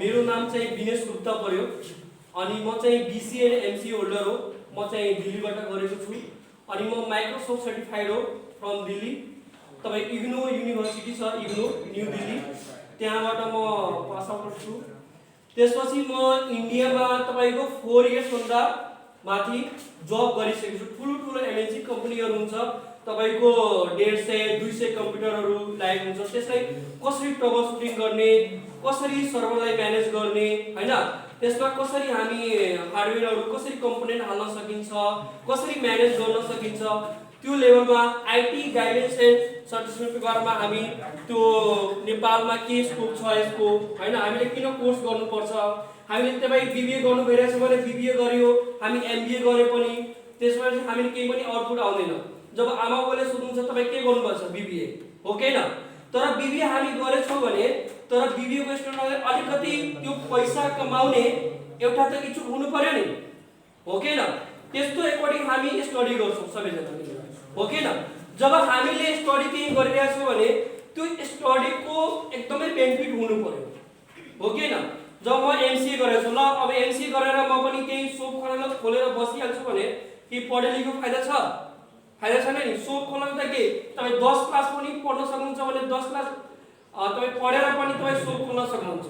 मेरो नाम चाहिँ विनेश गुप्ता पर्यो अनि म चाहिँ बीसी एन्ड एमसी होल्डर हो। म चाहिँ दिल्लीबाट गरेको छु अनि म माइक्रोसफ्ट सर्टिफाइड हो फ्रम दिल्ली। तपाईँ इग्नो युनिभर्सिटी छ, इग्नो न्यू दिल्ली, त्यहाँबाट म पास आउट छु। त्यसपछि म इन्डियामा तपाईँको 4 इयर्सभन्दा माथि जब गरिसकेको छु। ठुलो एमएनसी कम्पनीहरू हुन्छ, तपाईको 150-200 कम्प्युटरहरू लागेको हुन्छ। त्यसलाई कसरी ट्रबल सुटिङ गर्ने, कसरी सर्भरलाई म्यानेज गर्ने, हैन, त्यसमा कसरी हामी हार्डवेयरहरू कसरी कम्पोनेन्ट हाल्न सकिन्छ, कसरी म्यानेज गर्न सकिन्छ, त्यो लेभलमा आईटी गाइडेन्स एन्ड सर्टिफिकेटको बारेमा हामी त्यो नेपालमा के स्कोप छ यसको, हैन, हामीले किन कोर्स गर्नुपर्छ, हामीले तपाईँ बीबीए गर्नु भइरहेछ भने बीबीए गर्यो, हामी एमबीए गरे पनि त्यसमा चाहिँ हामीले केही पनि आउटपुट आउँदैन। जब आमाबाबुले सोध्नुहुन्छ तपाईँ के गर्नुपर्छ, बीबीए हो कि हैन, तर बीबीए हामी गरेछौँ भने तर बीबीए को स्टुडेन्टले अलिकति त्यो पैसा कमाउने एउटा त इच्छुक हुनु पर्यो नि, हो कि हैन। त्यस्तो एकॉर्डिङ हामी स्टडी गर्छौँ सबैजना, हो कि हैन। जब हामीले स्टडी केही गरिरहेका छौँ भने त्यो स्टडीको एकदमै बेनिफिट हुनु पर्यो, हो कि हैन। जब म एमसीए गरेको छु, ल अब एमसीए गरेर म पनि केही सोप खोलेर बसिहाल्छु भने के पढे लेखेको फाइदा छ? फाइदा छैन नि। सोप खोल्न त के तपाईँ 10 क्लास पनि पढ्न सक्नुहुन्छ भने 10 क्लास तपाईँ पढेर पनि तपाईँ सोप खोल्न सक्नुहुन्छ,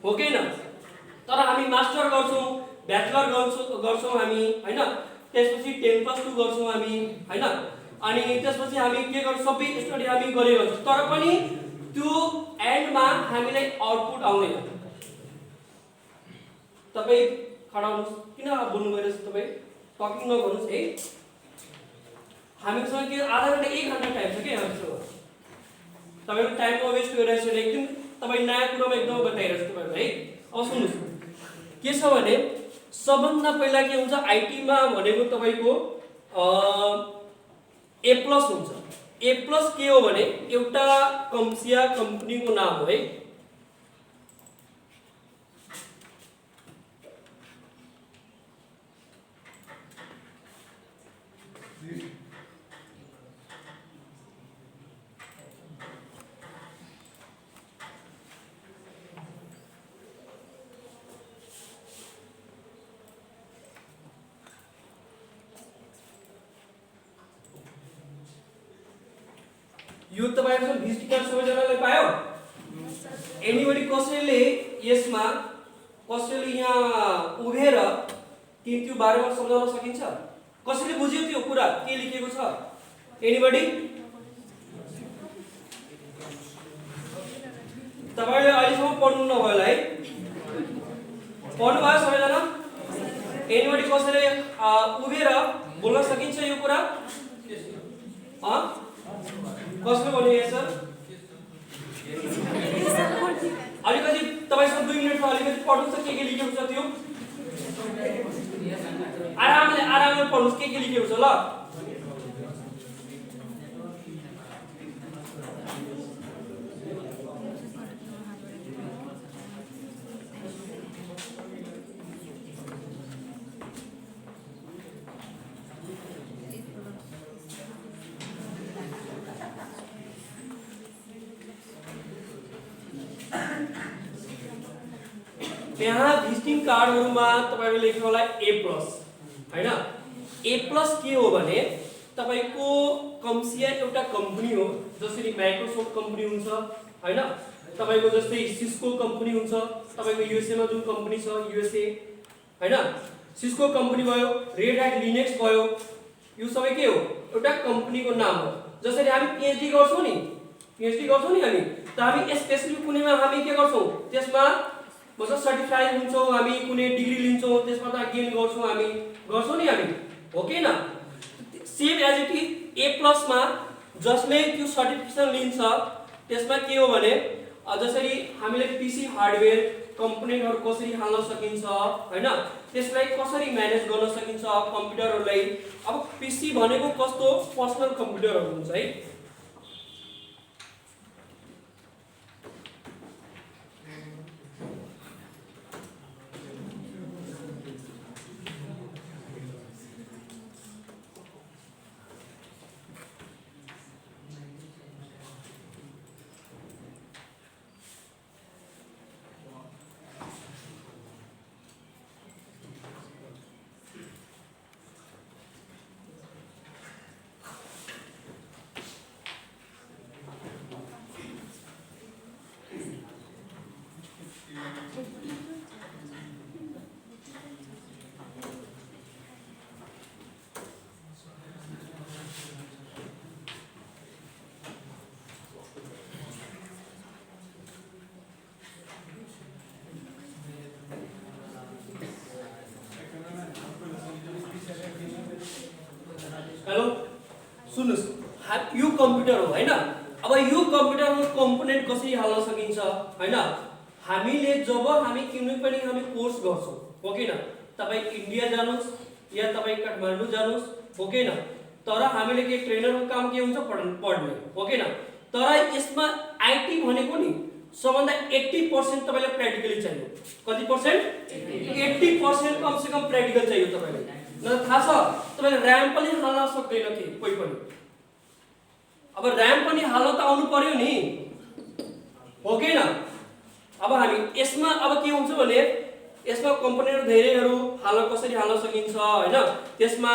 हो कि हैन। तर हामी मास्टर गर्छौँ, ब्याचलर गर्छौँ हामी, हैन, त्यसपछि 10+2 गर्छौँ हामी, हैन, अनि त्यसपछि हामी के गर्छौँ सबै स्टडी हामी गरेको छौँ, तर पनि त्यो एन्डमा हामीलाई आउटपुट आउँदैन। तपाईँ खडा हुनुहोस्, किन बोल्नु भइरहेछ तपाईँ? टकिङ नगर्नुहोस् है। हामीसँग के आधा घण्टा 1 घण्टा टाइम छ के हामीसँग। तपाईको टाइम वेस्ट गरिरहेछ भने एकदम तपाईँ नयाँ कुरामा एकदम बताइरहेछ तपाईहरु है। अब सुन्नुस्, के छ भने सबभन्दा पहिला के हुन्छ आईटी मा भनेको तपाईको ए प्लस हुन्छ। ए प्लस के हो भने एउटा कम्पनीको नाम हो है। यो तपाईहरुको भिजिट कार्ड सबैजनाले पायो? एनीबडी कसैले यसमा कसैले यहाँ उभेर त्यो बारेमा सम्झाउन सकिन्छ? कसैले बुझ्यो त्यो कुरा के लेखेको छ? एनीबडी? तपाईले अहिलेसम्म पढ्नु नभयो होला है? पढ्नु भयो सबैजना? एनीबडी कसैले उभेर बोल्न सकिन्छ यो कुरा? कसले भन्यो सर? अलिकति तपाईसँग 2 मिनेटमा अलिकति पढ्नुस् के लेखेको छ त्यो? आरामले पढ्नुस् के लेखेको छ ल? यहाँ भिजिटिङ कार्डहरुमा तपाईले लेख्नु होला ए प्लस, हैन। ए प्लस के हो भने तपाईको कम्सिया एउटा कम्पनी हो, जसरी माइक्रोसफ्ट कम्पनी हुन्छ, हैन, तपाईको जस्तै सिस्को कम्पनी हुन्छ, तपाईको युएसए मा जुन कम्पनी छ युएसए, हैन, सिस्को कम्पनी भयो, रेड ह्याट लिनक्स भयो, यो सबै के हो एउटा कम्पनीको नाम हो। जसरी हामी पीएचडी गर्छौं नि हामी, त हामी स्पेशली कुनैमा हामी के गर्छौं त्यसमा मतलब सर्टिफाइड हुन्छौं, हामी कुनै डिग्री लिन्छौं, त्यसमा त गेन गर्छौं हामी नि हामी, हो कि हैन। Same as it is A plus मा जसले त्यो सर्टिफिकेसन लिन्छ त्यसमा के हो भने जसरी हामीले पीसी हार्डवेयर कम्पोनेन्टहरु कसरी हाल्न सकिन्छ, हैन, त्यसलाई कसरी म्यानेज गर्न सकिन्छ कम्प्युटरहरुलाई। अब पीसी भनेको कस्तो पर्सनल कम्प्युटरहरु हुन्छ है। सुन्नुस्, यो कम्प्युटर हो हैन। अब यो कम्प्युटरको कम्पोनेन्ट कसरी हाल्न सकिन्छ हैन। हामीले जब हामी कुनै पनि हामी कोर्स गर्छौं हो किन, तपाई इन्डिया जानुस् या तपाई काठमाडौँ जानुस् हो किन, तर हामीले के ट्रेनरको काम के हुन्छ पढ्ने हो किन। तर यसमा आईटी भनेको नि सबभन्दा 80% तपाईलाई प्र्याक्टिकली चाहियो। कति पर्सेन्ट? 80% कम से कम प्र्याक्टिकल चाहियो तपाईलाई। न थाहा छ तपाईले र्याम पनि हाल्न सक्दैन के कोही पनि। अब र्याम पनि हाल्न त आउनु पर्यो नि हो किन। अब हामी यसमा अब के हुन्छ भने यसमा कम्पोनेन्ट धेरैहरु हाल्न कसरी हाल्न सकिन्छ हैन। त्यसमा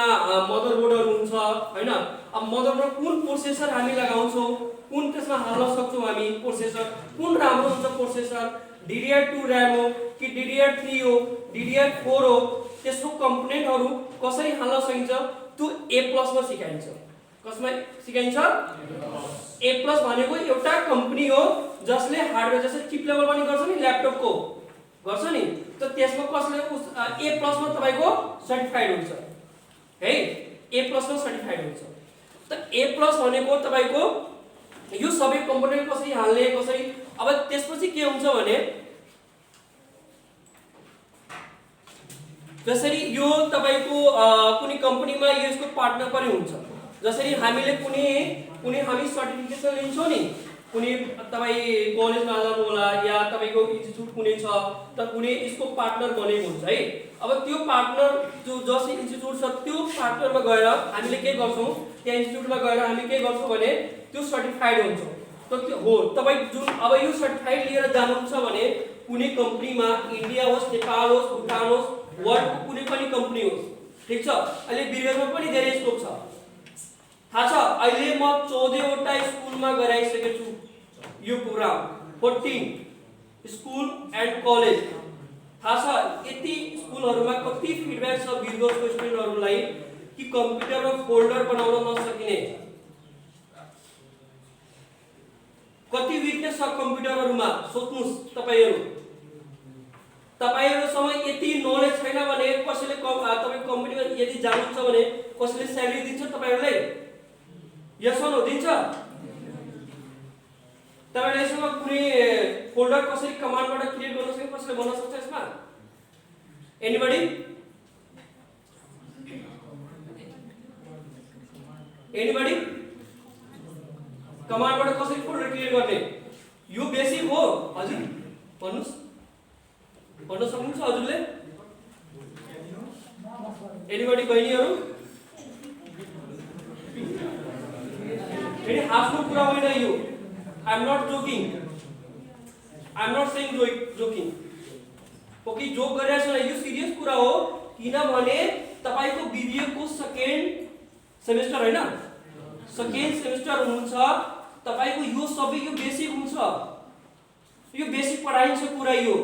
मदरबोर्डहरु हुन्छ हैन। अब मदरबोर्ड कुन प्रोसेसर हामी लगाउँछौं, कुन त्यसमा हाल्न सक्छौं हामी प्रोसेसर, कुन राम्रो हुन्छ प्रोसेसर, DDR2 र्याम हो कि DDR3 हो, DDR4 हो, त्यसको कम्पोनेन्टहरु कसरी हाल्न सकिन्छ त्यो A+ मा सिकाइन्छ। कसमा सिकाइन्छ? A+ भनेको एउटा कम्पनी हो जसले हार्डवेयर जस्तै चिप लेभल पनि गर्छ नि, ल्यापटपको गर्छ नि, त त्यसमा कसले A+ मा तपाईको सर्टिफाइड हुन्छ है। A+ मा सर्टिफाइड हुन्छ। त A+ भनेको तपाईको यो सबै कम्पोनेन्ट कसरी हाल्ने कसरी। अब त्यसपछि के हुन्छ भने जसरी यो तपाईको कुनै कम्पनीमा यसको पार्टनर पनि हुन्छ। जसरी हामीले कुनै हामी सर्टिफिकेसन लिन्छौं नि, कुनै तपाई कलेजमा जानु होला या तपाईको इन्स्टिट्युट कुनै छ त कुनै यसको पार्टनर बनेको हुन्छ है। अब त्यो पार्टनर जो जस इन्स्टिट्युट छ त्यो पार्टनरमा गएर हामीले के गर्छौं, त्यो इन्स्टिट्युटमा गएर हामी के गर्छौं भने त्यो सर्टिफाइड हुन्छ। त त्यो हो तपाई जुन अब यो सर्टिफाइड लिएर जानुहुन्छ भने कुनै कम्पनीमा इन्डिया होस्, नेपाल होस्, भुटान होस्, वर्ल्डको कुनै पनि कम्पनी होस्, ठीक छ। अहिले बिरगंजमा पनि धेरै स्कोप छ थाहा छ। अहिले म 14 वटा स्कुलमा गराइसकेको छु यो प्रोग्राम, 14 स्कुल एन्ड कलेज। थाहा छ यति स्कुलहरुमा कति फिडब्याक छ बिरगंजको स्टुडेन्टहरुलाई कि कम्प्युटरमा फोल्डर बनाउन नसकिने, कति विकनेस छ कम्प्युटरहरुमा। सोच्नुस् तपाईहरु, तपाईहरुसँग यति नलेज छैन भने कसैले तपाई कम्पनीमा यदि जानुहुन्छ भने कसैले स्यालेरी दिन्छ तपाईहरुलाई? यस नो दिन्छ? तपाईले यसमा कुनै फोल्डर कसरी कमान्डबाट क्रिएट गर्न सक्छ, कसले भन्न सक्छ यसमा? एनीबडी? एनीबडी? कमान्डबाट कसरी फोल्डर क्रिएट गर्ने? यो बेसिक हो हजुर। भन्नुस्, भन्न सक्नुहुन्छ हजुरले? एनीबडी बहिनीहरु? फेरि हाँस्नु कुरा होइन यो। I am not joking. I am not saying joking. Okay joke गरिरहेको छैन, यो सिरियस कुरा हो। किनभने तपाईको बीबीए को सेकेन्ड सेमेस्टर हैन, सेकेन्ड सेमेस्टर हुन्छ, तपाईको यो सबै यो बेसिक हुन्छ, यो बेसिक पढाइन्छ कुरा यो।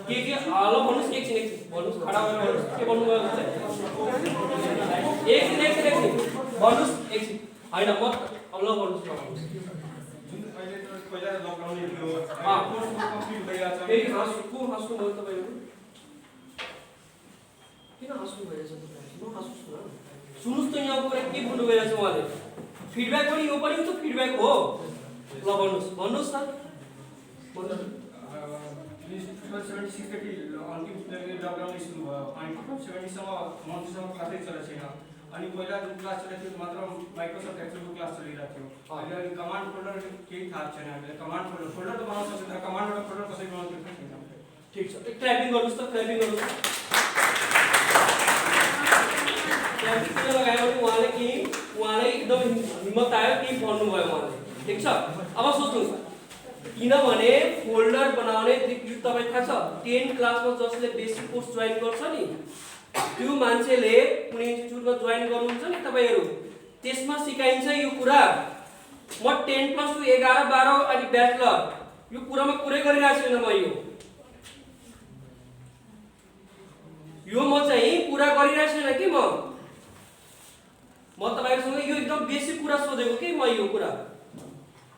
के हालो भन्नुस्, एकछिन भन्नुस्, खडा भएर भन्नुस् के भन्नु भयो भने एकछिन भन्नुस्, एकछिन हैन म अब ल भन्नुस् जुन अहिले त पहिला लकडाउन थियो कोर्स कम्प्लिट भइरहेछ। फेरि हाँस्नु भयो तपाईहरु, किन हाँस्नु भइरहेछ तपाईहरु? न हाँस्नुस् न, सुन्नुस् त यहाँ कुरा के भन्नु भइरहेछ उहाँले। फिडब्याक पनि यो पनि त फिडब्याक हो। ल भन्नुस् न। 76 देखि अन्तिम लकडाउन सुरु भयो अनि 70 सम्म मन्थसम्म क्लासै चलेको छैन। अनि पहिला जुन क्लास चलेको थियो मात्र माइक्रोसफ्ट एक्सेलको क्लास चलिरहेको थियो। अहिले कमान्ड फोल्डर केही थाहा छैन हामीले। कमान्ड फोल्डर त बनाउन सक्छ तर कमान्डबाट फोल्डर कसरी बनाउँछ थाहा छैन। ठीक छ, एक क्ल्यापिङ गर्नुस् त, क्ल्यापिङ गर्नुस्। क्ल्यापिङ किन लगायो भने उहाँले एकदम हिम्मत आयो के भन्नु भयो उहाँले, ठीक छ। अब सोच्नुस् किनभने फोल्डर बनाउने तपाईँ थाहा छ 10 क्लासमा जसले बेसिक कोर्स जोइन गर्छ नि त्यो मान्छेले कुनै इन्स्टिट्युटमा जोइन गर्नुहुन्छ नि तपाईहरु, त्यसमा सिकाइन्छ यो कुरा। म 10 प्लस 2 11 12 अनि ब्याचलर यो कुरामा कुरै गरिरहेको छैन। म चाहिँ पूरा गरिरहेको छैन कि म तपाईहरुसँग यो एकदम बेसिक कुरा सोधेको के म यो कुरा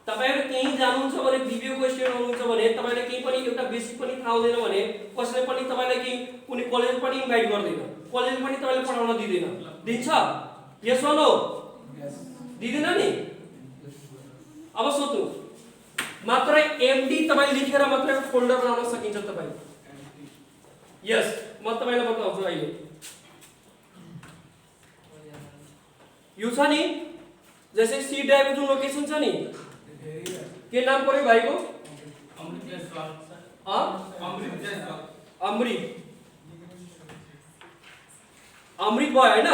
तपाईहरु केही जान्नुहुन्छ भने भिडियोको स्टुडेन्ट हुनुहुन्छ भने तपाईले केही पनि एउटा बेसिक पनि थाहा हुँदैन भने कसैले पनि तपाईलाई केही कुनै कलेज पनि इन्भाइट गर्दैन, कलेज पनि तपाईले पढाउन दिदैन, दिन्छ? यस वा नो? दिदैन नि? अब सोध्नु, मात्र एमडी तपाईले लेखेर मात्र फोल्डर बनाउन सकिन्छ तपाईले? यस, म तपाईलाई बताउँछु अहिले। यो छ नि जैसे सी ड्राइभ जुन लोकेसन छ नि, के नाम पर्यो भाइको? अमृत जायसवाल। अमृत भयो हैन?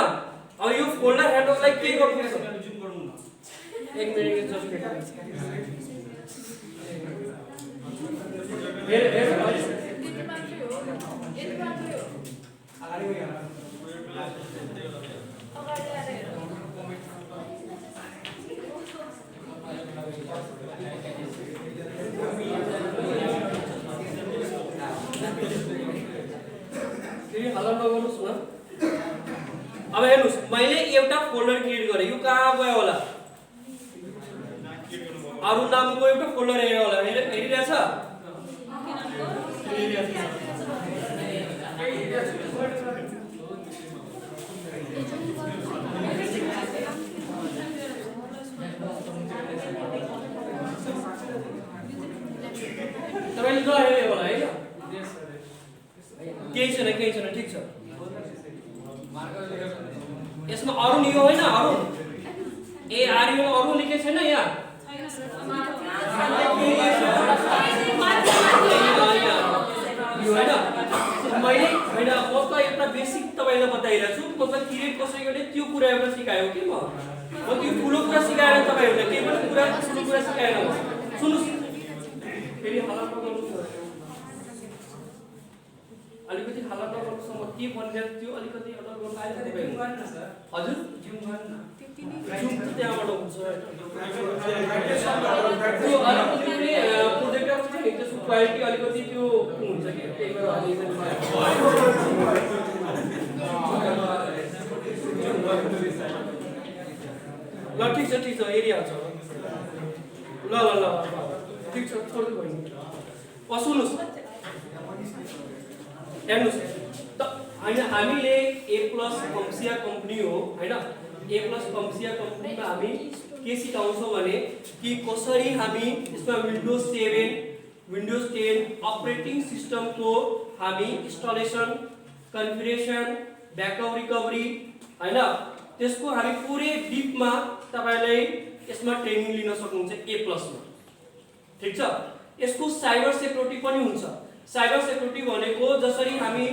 अब यो फोल्डर ह्यान्डललाई के गर्नुपर्छ? एक मिनेट जस्ट वेट। हल्ला नगर्नुस् न। अब हेर्नुस्, मैले एउटा फोल्डर क्रिएट गरे, यो कहाँ गयो होला? अरु नामको एउटा फोल्डर हेर्यो होला, हेरिरहेछ? तपाईले जो हेर्यो होला हैन? केही छैन, ठिक छ। यसमा अरुण यो होइन? Arun A R U Arun लेखेको छैन यहाँ? मैले होइन, म त एउटा बेसिक तपाईलाई बताइरहेको छु। म त क्रिएट कसरी गर्ने त्यो कुरा एउटा सिकायो कि म त्यो ठुलो कुरा सिकाएन तपाईहरुले, केही पनि कुरा ठुलो कुरा सिकाएन। सुन्नुस्, फेरि हल्ला नगर्नुस्, अलिकति हल्ला नगर्नुस्। म के भनिरहेको त्यो अलिकति अडर गर्न आइछ तपाईहरु? हजुर जुम गर्न, जुम त त्यहाँबाट हुन्छ। त्यो अलिकति प्रोजेक्टर छ नि, त्यसको क्वालिटी अलिकति त्यो हुन्छ कि त्यही भएर ल ठिक छ, एरिया छ। ल ठिक छ, छोड्नु भयो। सुन्नुस्, हेर्नुस् त हैन, हामीले ए प्लस कम्सिया कम्पनी हो हैन? ए प्लस कम्सिया कम्पनीमा हामी के सिकाउँछौँ भने कि कसरी हामी यसमा विन्डोज 7, विन्डोज 10 अपरेटिङ सिस्टमको हामी इन्स्टलेसन, कन्फिगरेसन, ब्याकअप रिकभरी हैन, त्यसको हामी पुरै डिपमा तपाईलाई यसमा ट्रेनिङ लिन सक्नुहुन्छ ए प्लसमा। ठीक छ? यसको साइबर सेक्युरिटी पनि हुन्छ। साइबर सेक्युरिटी भनेको जसरी हामी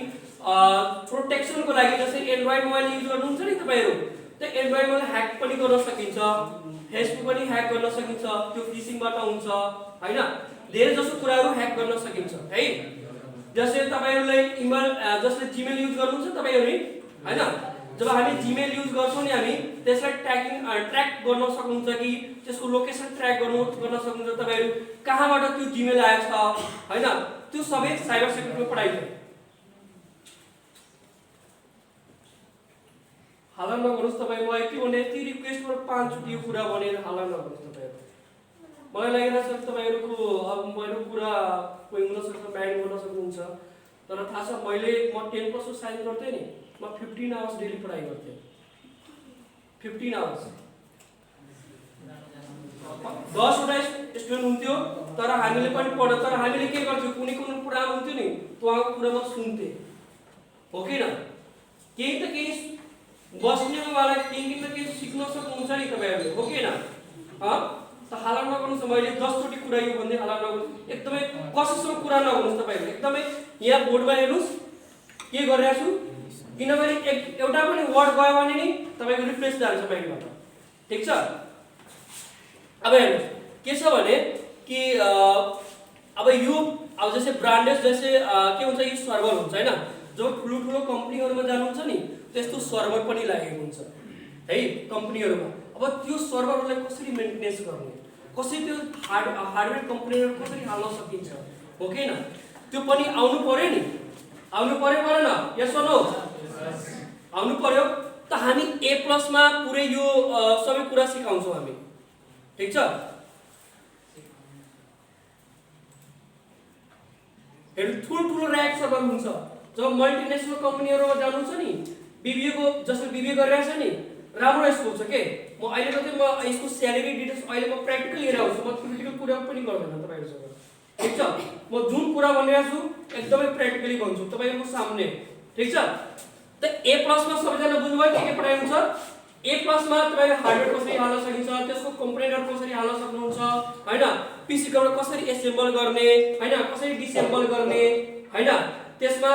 प्रोटेक्सनको लागि जसरी एन्ड्रोइड मोबाइल युज गर्नुहुन्छ नि तपाईहरु, त्यो एन्ड्रोइड मोबाइल ह्याक पनि गर्न सकिन्छ, फेसबुक पनि ह्याक गर्न सकिन्छ, त्यो फिशिङबाट हुन्छ हैन? धेरै जसो कुराहरु ह्याक गर्न सकिन्छ है। जसरी तपाईहरुले इमेल, जसले जीमेल युज गर्नुहुन्छ तपाईहरु हैन, जब हामी जीमेल युज गर्छौं नि हामी त्यसलाई ट्र्याक गर्न सक्नुहुन्छ कि त्यसको लोकेसन ट्र्याक गर्न सक्नुहुन्छ तपाईहरु, कहाँबाट त्यो जीमेल आएछ हैन? त्यो सबै साइबर सेक्युरिटीमा पढाइन्छ। हल्ला नगर्नुस् तपाई, म यति भने यति रिक्वेस्ट गर 5 चोटि यो कुरा भनेर हल्ला नगर्नुस् तपाईहरु। मलाई लागिरहेछ तपाईहरुको अब मेरो कुरा कोही हुन सक्छ माइन्ड गर्न सक्नुहुन्छ, तर थाहा छ मैले म 10% साइन गर्थे नि, म 15 आवर्स डेली पढाइ गर्थे। 15 आवर्स 10 वटा स्टुडेन्ट हुन्थ्यो, तर हामीले पनि पढ्यो। तर हामीले के गर्थ्यौ, कुनै कुरा हुन्थ्यो नि उहाँको कुरामा सुन्थे, हो कि न? केही त केही बस्नेको वाला केही त केही सिक्न सक्नुहुन्छ नि तपाईहरुले, हो कि न? त हल्ला नगर्नुस्, मैले 10 चोटि कुरा यो भन्दै हल्ला नगर्नुस्, एकदमै कसैसँग कुरा नगर्नुस् तपाईहरुले। एकदमै यहाँ बोर्डमा हेर्नुस् के गरिरहेछु, किनभने एउटा पनि वर्ड गयो भने नि तपाईको रिफ्रेश जान्छ माइन्डबाट। ठीक छ? अब हेर्नुस् के छ भने कि अब यो अब जस्तै ब्रान्डेड जस्तै के हुन्छ, यो सर्भर हुन्छ हैन? जो ठुलो कम्पनीहरुमा जानुहुन्छ नि त्यस्तो सर्भर पनि लागेको हुन्छ है कम्पनीहरुमा। अब त्यो सर्भरलाई कसरी मेन्टेनेन्स गर्ने, कसरी त्यो हार्डवेयर कम्पनीहरु कसरी हाल्न सकिन्छ, हो कि न? त्यो पनि आउनु पर्यो नि, आउनु पर्यो परेन? यस वा नो? आउनु पर्यो। त हामी ए प्लस मा पुरै यो सबै कुरा सिकाउँछौं हामी। ठीक छ? हेर्नु ठुलो ऱ्याक सर्भर हुन्छ। जब मल्टिनेसनल कम्पनीहरुमा जानुहुन्छ नि, बीबीए को जसले बीबीए गरिरहेछ नि, राम्रो स्कोप छ के। म अहिले मात्रै म यसको स्यालेरी डिटेल्स अहिले म प्र्याक्टिकल लिएर आउँछु, म थ्योरिटिकल कुरा पनि गर्दैन तपाईहरुसँग। ठीक छ, म जुन कुरा भनिरहेछु एकदमै प्र्याक्टिकली भन्छु तपाईहरुको सामने। ठीक छ, त ए प्लस मा सबैजना बुझ्नुभयो के पढाइन्छ। ए प्लस मा तपाईले हार्डवेयर कसरी हाल्न सकिन्छ, त्यसको कम्पोनेन्टहरु कसरी हाल्न सक्नुहुन्छ हैन, पीसी बाट कसरी एसेम्बल गर्ने हैन, कसरी डिसेम्बल गर्ने हैन, त्यसमा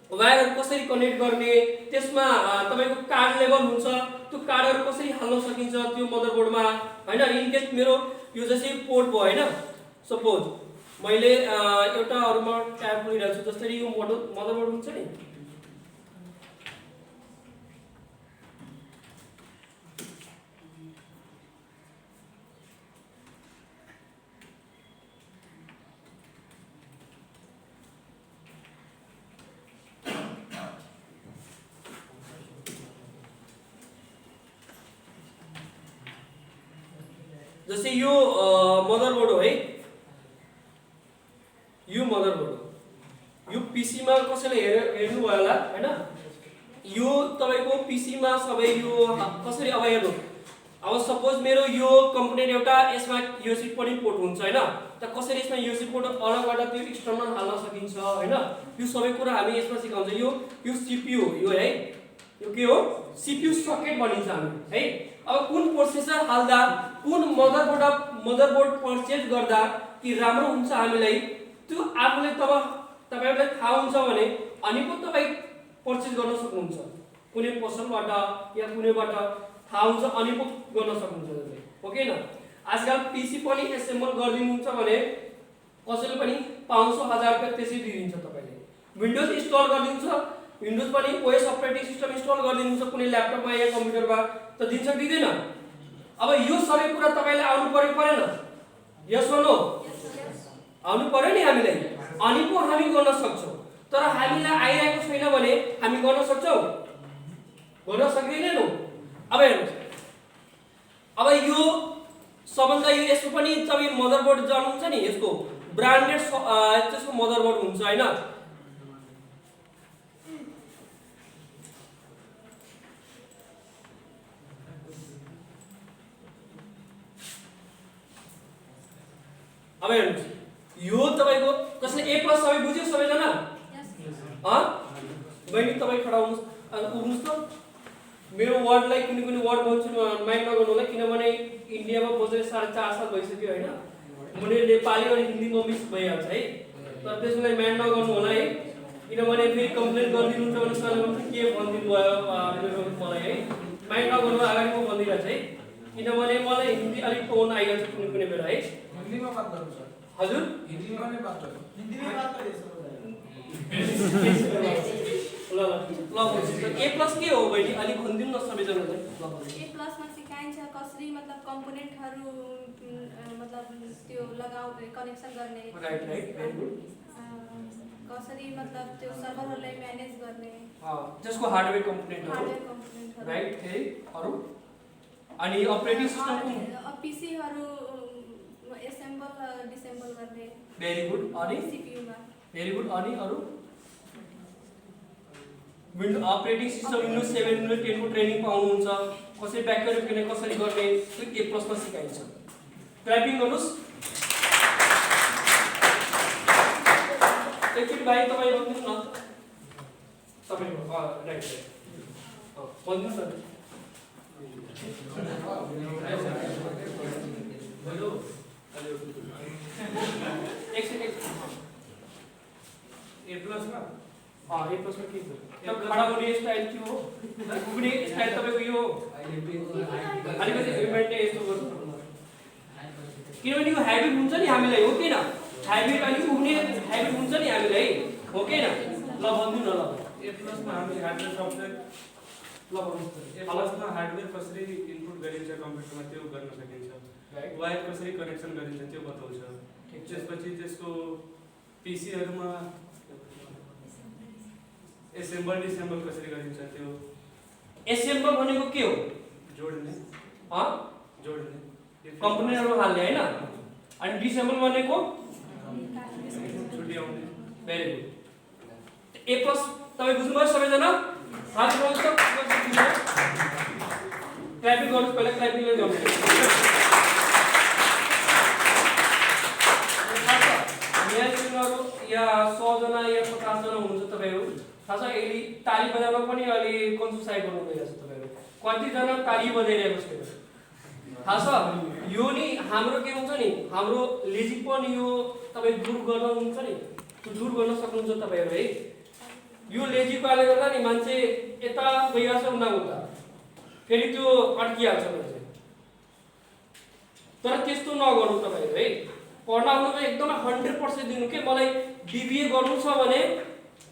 वायरहरु कसरी कनेक्ट गर्ने, त्यसमा तपाईको कार्ड लेभल हुन्छ, त्यो कार्डहरु कसरी हाल्न सकिन्छ त्यो मदरबोर्डमा हैन। इन केस मेरो यो जस्तै पोर्ट भयो हैन, सपोज मैले एउटा अरुमा ट्याब लिइरहेको छु, जसरी यो मदरबोर्ड हुन्छ नि, जस्तै यो मदरबोर्ड हो है, यो मदरबोर्ड हो, यो पीसी मा कसैले हेर्नु भयो होला हैन। यो तपाईको पीसी मा सबै यो कसरी अब हेर्नु, अब सपोज मेरो यो कम्पोनेन्ट एउटा यसमा यूएसबी पनि पोर्ट हुन्छ हैन, त कसरी यसमा यूएसबी पोर्ट अलगबाट त्यो एक्सटर्नल हाल्न सकिन्छ हैन, यो सबै कुरा हामी यसमा सिकाउँछ। यो सीपीयू यो है, यो के हो, सीपीयू सकेट भनिन्छ हामी है। अब कुन प्रोसेसर हाल्दा, कुन मदरबोर्ड परचेज गर्दा कि राम्रो हुन्छ हामीलाई, त्यो आफूले तपाईहरुलाई थाहा हुन्छ भने अनि पो तपाई परचेज गर्न सक्नुहुन्छ। कुनै पसलबाट या कुनैबाट थाहा हुन्छ अनि पो गर्न सक्नुहुन्छ तपाईले, ओके न। आजकल पीसी पनि एसेम्बल गरिदिनुहुन्छ भने कसैले पनि 500,000 रुपैयाँ त्यसै दिइदिन्छ तपाईले। विन्डोज इन्स्टल गरिदिन्छ, विन्डोज पनि ओएस अपरेटिङ सिस्टम इन्स्टल गरिदिनुहुन्छ कुनै ल्यापटपमा या कम्प्युटरमा, त दिन्छ दिदैन। अब यो सबै कुरा तपाईले आउनु पर्यो परेन, यस वा नो, आउनु पर्यो नि हामीलाई, अनि पो हामी गर्न सक्छौं। तर हामीलाई आइरहेको छैन भने हामी गर्न सक्छौं, गर्न सक्दैनौं। अब हेर्नुस्, अब यो सबभन्दा यो यसको पनि तपाई मदरबोर्ड जान्नुहुन्छ नि, यसको ब्रान्डेड त्यसको मदरबोर्ड हुन्छ हैन। अब हेर्नुस्, यो तपाईको कसले ए प्लस सबै बुझ्यो सबैजना? बहिनी तपाई खडा हुनुस्, उठ्नुस् त। मेरो वर्डलाई कुनै वर्ड भन्छु माइन्ड नगर्नु होला, किनभने इन्डियामा बसेर 4.5 साल भइसक्यो हैन। मैले नेपाली र हिन्दीमा मिक्स भइहाल्छ है, तर त्यसलाई माइन्ड नगर्नु होला है, किनभने फेरि कम्प्लेन गरिदिनुहुन्छ भने सरले भन्छ के भनिदिनु भयो मलाई है। माइन्ड नगर्नु, अगाडि म भनिदिरहेछु है, किनभने मलाई हिन्दी अलिक टोन आइहाल्छ कुनै बेला है। हिन्दीमा बात गर्नु सर। हजुर हिन्दीमा नै बात गर्नु, हिन्दीमा बात गरिए सर। ल ए प्लस के हो बहिनी, अलि भनिदिनु न सबैजनालाई। ए प्लस मा सिकाइन्छ कसरी मतलब कम्पोनेन्टहरु मतलब त्यो लगाउने, कनेक्सन गर्ने, राइट भेरी गुड। कसरी मतलब त्यो सर्भरहरुलाई म्यानेज गर्ने, त्यसको हार्डवेयर कम्पोनेन्टहरु, राइट। फेरि अरु अनि अपरेटिङ सिस्टमको पीसीहरु एसेम्बल डिसेम्बल गर्ने, भेरी गुड। अनि सीपीयू मा भेरी गुड। अनि अरु window operating system windows 7 windows 10 को ट्रेनिङ पाउनुहुन्छ, कसरी ब्याकअप गर्ने कसरी गर्ने, त्यो ए प्लस मा सिकाइन्छ। क्ल्यापिङ गर्नुस्। एकचोटी भाइ तपाई भन्नुस् न, तपाईको राइट भन्नुस् न। हेलो ए प्लस मा ए प्लस मा के छ, त्यो खडा गर्ने स्टाइल के हो, कुनै स्टाइल तपाईको यो अलिकति इभेन्टले यस्तो गर्नु, किनभने यो ह्याबिट हुन्छ नि हामीलाई, हो कि न। ह्याबिट अनि उग्ने ह्याबिट हुन्छ नि हामीलाई, हो कि न। ल भन्नु न। ल ए प्लस मा हामी हार्डवेयर सफ्टवेयर, ल भन्नुस् त। ए प्लस मा हार्डवेयर कसरी इनपुट गरिन्छ कम्प्युटरमा त्यो गर्न सकिन्छ, वायर कसरी कनेक्सन गरिन्छ त्यो बताउँछ। त्यसपछि त्यसको पीसीहरुमा एसेम्बल डिसेम्बल कसरी गरिन्छ त्यो। एसेम्बल भनेको के हो, जोड्ने, जोड्ने कम्पोनेन्टहरु हाल्ने हैन। अनि डिसेम्बल भनेको छुट्याउने, भेरी गुड। ए प्लस तपाईँ बुझ्नुभयो सबैजना? हात उठाउनुहोस् त। क्ल्यापिङ गर्नुहोस्, पहिला क्ल्यापिङले गर्नुहोस्। यहाँ तिमीहरू या 100 जना या 50 जना हुनुहुन्छ तपाईँहरू। थाहा छ यसले ताली बजाउन पनि अलि कन्जुसाइ गर्नु गइरहेछ तपाईँहरू। कतिजना ताली बजाइरहेको छैन थाहा छ? यो नि हाम्रो के हुन्छ नि, हाम्रो लेजीपन यो तपाईँ दूर गर्न हुन्छ नि, त्यो दूर गर्न सक्नुहुन्छ तपाईँहरू है। यो लेजीपनले गर्दा नि मान्छे यता गइरहेछ उता उता, फेरि त्यो अड्किहाल्छ मान्छे। तर त्यस्तो नगर्नु तपाईँहरू है। पढ्न आउनुमा एकदमै 100% दिनु के मलाई बिबिए गर्नु छ भने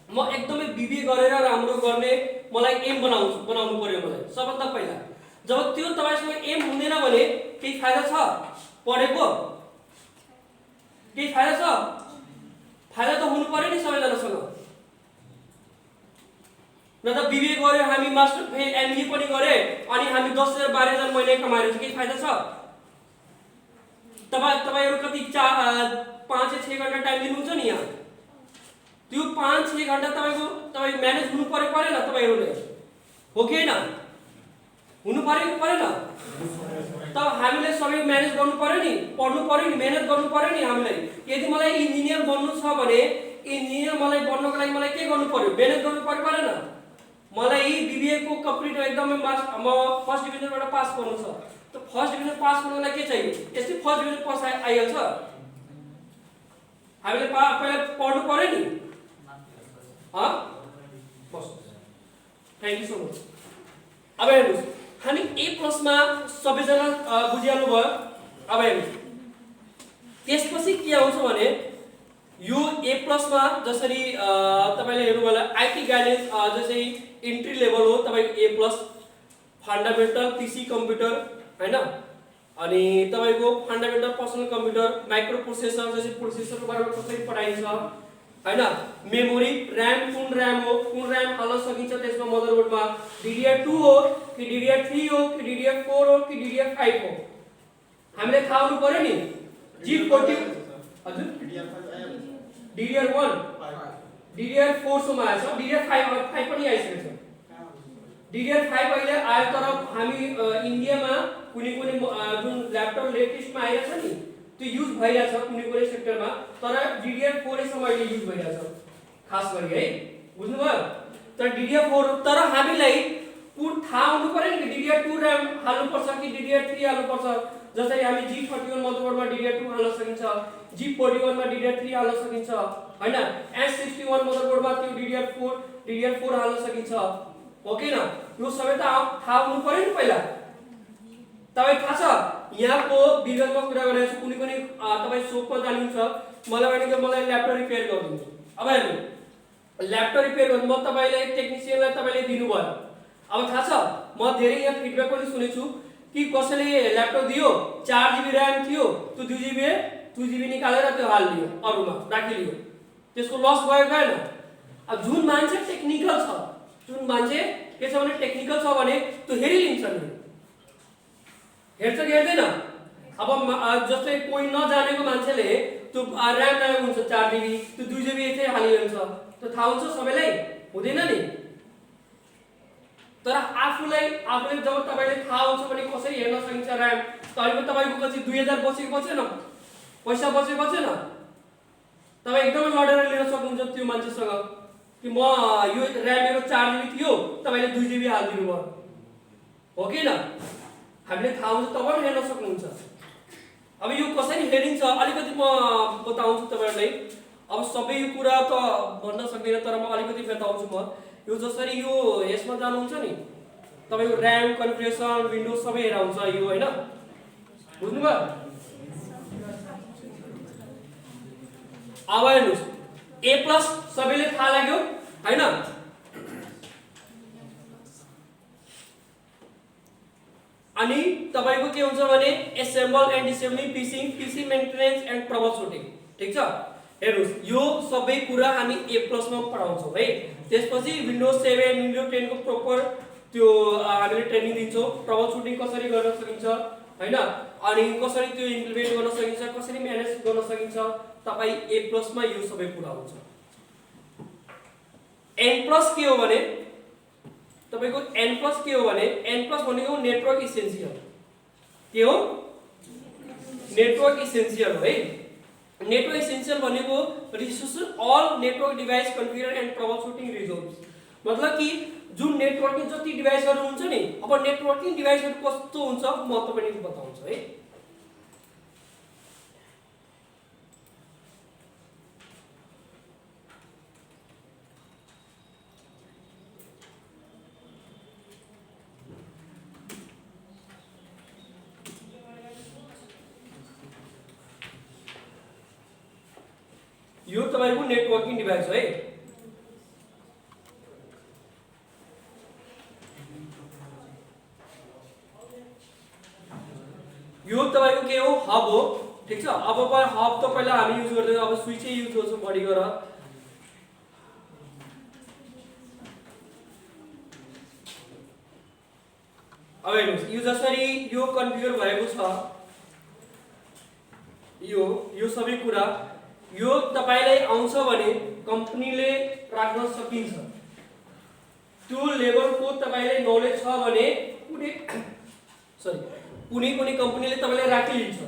म एकदमै बिबिए गरेर राम्रो गर्ने मलाई एम बनाउनु पर्यो मलाई सबभन्दा पहिला। जब त्यो तपाईसँग एम हुँदैन भने केही फाइदा छ पढेको? केही फाइदा छ? फाइदा त हुनु पर्यो नि सबैजनासँग। न त बिबिए गर्यो हामी, मास्टर फेरि एमए पनि गरे अनि हामी 10,000 12,000 महिना कमाएर केही फाइदा छ? तपाईहरु कति 5 या 6 घण्टा टाइम दिनुहुन्छ नि यहाँ, त्यो 5-6 घण्टा तपाई म्यानेज हुनु परेन तपाईहरुले, हो कि हैन? हुनु परेन? त हामीले सबै म्यानेज गर्नु पर्यो नि, पढ्नु पर्यो नि, मेहनत गर्नु पर्यो नि हामीले। यदि मलाई इन्जिनियर बन्नु छ भने इन्जिनियर मलाई बन्नको लागि मलाई के गर्नु पर्यो? मेहनत गर्नु परेन? मलाई बीबीए को कम्प्लिट एकदमै म फर्स्ट डिभिजनबाट पास गर्नु छ। त फर्स्ट डिभिजन पास गर्नको लागि के चाहियो? यस्तै फर्स्ट डिभिजन पास आइहाल्छ? हामीले पहिला पढ्नु पर्यो नि। Thank you so much. अब हेर्नुस्, हामी A+ मा सबैजना बुझिहाल्नु भयो। अब हेर्नुस्, त्यसपछि के आउँछ भने यो A+ मा जसरी तपाईले हेर्नु होला आईटी गाइडेन्स जसै इन्ट्री लेभल हो तपाईको A+, फन्डामेन्टल पीसी कम्प्युटर हैन, अनि तपाईको fundamental personal computer, micro processor जसै प्रोसेसरको बारेमा कसरी पढाइन्छ हैन, मेमोरी, र्याम कुन र्याम हो, कुन र्याम हाल्न सकिन्छ त्यसमा मदरबोर्डमा, DDR2 हो कि DDR3 हो कि DDR4 हो कि DDR5 हो, हामीले थाहा हुनु पर्यो नि। G40 हजुर DDR1 DDR4 सम्म आएछ, DDR5 पनि आइसकेको छ। DDR5 अहिले आयो, तर हामी इन्डियामा कुनै जुन ल्यापटप लेटेस्टमा आइरहेछ नि त्यो युज भइरहेछ कुनै सेक्टरमा, तर DDR4 सम्म अहिले युज भइरहेछ खास गरी है, बुझ्नुभयो? तर DDR4, तर हामीलाई थाहा हुनु पर्यो नि DDR2 र्याम हाल्नु पर्छ कि DDR3 हाल्नु पर्छ। जसरी हामी G41 मदरबोर्डमा DDR2 हाल्न सकिन्छ, G41 मा DDR3 हाल्न सकिन्छ हैन, S61 मदरबोर्डमा त्यो DDR4 हाल्न सकिन्छ, हो कि न? यो सबै त थाहा हुनु पर्यो नि पहिला। तपाईँ थाहा छ यहाँको विगतमा कुरा गरेको छु, कुनै तपाई सोपमा जानुहुन्छ, मलाई भनेको मलाई ल्यापटप रिपेयर गरिदिनु। अब हेर्नु, ल्यापटप रिपेयर गर्नु म तपाईलाई टेक्निशियनलाई तपाईले दिनुभयो। अब थाहा छ म धेरै यहाँ फिडब्याक पनि सुनेछु कि कसैले ल्यापटप दियो 4 GB र्याम थियो, त्यो 2 GB निकालेर त्यो हाल्दियो अरुमा राखिलियो, त्यसको लस भयो हैन? अब जुन मान्छे टेक्निकल छ, जुन मान्छे के छ भने टेक्निकल छ भने त्यो हेरिलिन्छ नि, हेर्छ कि हेर्दैन? अब जस्तै कोही नजानेको मान्छेले त्यो र्याम लागेको हुन्छ 4 GB, त्यो 2 GB चाहिँ हालिन्छ, त्यो थाहा हुन्छ सबैलाई? हुँदैन नि। तर आफूले जब तपाईले थाहा हुन्छ भने कसरी हेर्न सकिन्छ र्याम, तपाईको कति 2000 बचेको छैन, पैसा बचेको छैन, तपाई एकदमै लडेर लिन सक्नुहुन्छ त्यो मान्छेसँग कि म यो र्याम मेरो 4 GB थियो तपाईले 2 GB हाल्दिनु भयो, हो कि न? हामीले थाहा हुन्छ तब हेर्न सक्नुहुन्छ। अब यो कसरी हेरिन्छ अलिकति म बताउँछु तपाईहरुलाई। अब सबै यो कुरा त भन्न सक्दिनँ, तर म अलिकति बताउँछु। म यो जसरी यो यसमा जानुहुन्छ नि तपाईको र्याम कन्फिगरेसन विन्डोज सबै हेरा हुन्छ यो हैन, बुझ्नुभयो? अब हेर्नुस्, A+ सबैले थाहा लाग्यो हैन? अनि तपाईको के हुन्छ भने assemble and disassembling, PC maintenance and troubleshooting, ठीक छ? हेर्नुस्, यो सबै कुरा हामी A+ मा पढाउँछौं है। त्यसपछि विन्डोज 7 विन्डोज 10 को प्रपर त्यो हामीले ट्रेनिङ दिन्छौं, ट्रबल सुटिङ कसरी गर्न सकिन्छ हैन, अनि कसरी त्यो इम्प्लिमेन्ट गर्न सकिन्छ, कसरी म्यानेज गर्न सकिन्छ, तपाई A+ मा यो सबै कुरा हुन्छ। n प्लस के हो भने तपाईको n प्लस के हो भने n प्लस भनेको नेटवर्क इसेन्शियल के हो नेटवर्क इसेन्शियल हो है नेटवर्क इसेन्शियल भनेको resource all network device configure and troubleshooting resolve मतलब कि जुन नेटवर्किङ जति डिभाइसहरु हुन्छ नि अब नेटवर्किङ डिभाइसहरु कस्तो हुन्छ म तपाईलाई बताउँछु है यो तपाईको नेटवर्किङ डिभाइस हो है यो तपाईको के हो हब हो ठीक छ अब हब त पहिला हामी युज गर्दै अब स्विच युज गर्छौं बढी गरेर अब हेर्नुस् यो जसरी यो कन्फिगर भएको छ यो सबै कुरा यो तपाईलाई आउँछ भने कम्पनीले राख्न सकिन्छ त्यो लेभलको तपाईलाई नलेज छ भने कुनै कम्पनीले तपाईलाई राखिलिन्छ